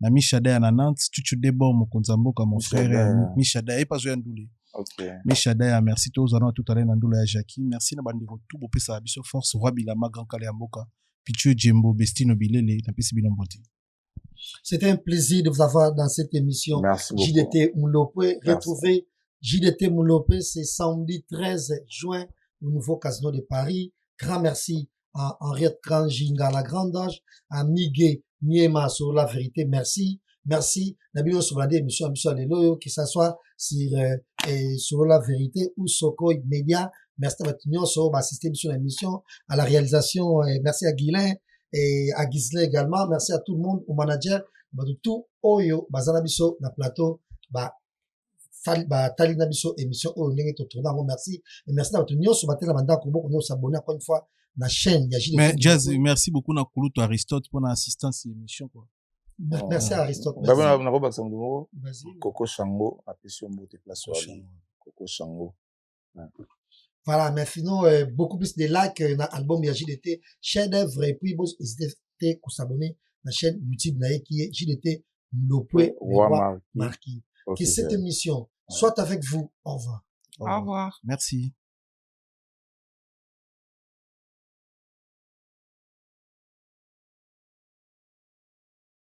Michada à Nantes, tu débord mon konzambo comme mon frère Michada et pas joué Ndoulé. OK. Michada, merci tous à tout à l'heure Ndoulé à Jackie, merci na bandi tout beau pesa biso force roi Bilama grand kale Mboka, Pichu Djembo Bestino Bilele na pesi binombote. C'était un plaisir de vous avoir dans cette émission. Merci beaucoup. JDT Moulopoué. Retrouvez JDT Moulopoué, c'est samedi 13 juin au nouveau casino de Paris. Grand merci à Henriette Granginga, la grande âge, à Miguel Niema sur la vérité. Merci. Merci. Nabilo Souvladé, monsieur Aleloyo, que ça soit sur la vérité ou Soko Media. Merci à votre union sur assister sur l'émission, à la réalisation. Merci à Guilain et à Gisler également. Merci à tout le monde, au manager, de tout Oyo, Bazanabiso, na plateau, Talinabiso, émission Oyo, merci. Et merci à votre union sur la mandat pour nous s'abonner encore une fois la chaîne. Mais Jazz, merci beaucoup na Koulouto Aristote pour l'assistance à l'émission, quoi. Merci à Aristote. Vas-y. Coco Chango, appréciation de place Coco Chango. Voilà, mais sinon, beaucoup plus de likes dans l'album JDT, chef d'œuvre, et puis, vous n'hésitez pas à s'abonner à la chaîne YouTube qui est JDT Moulopoué Roi Marquis. Que cette émission soit avec vous. Au revoir. Au revoir. Merci.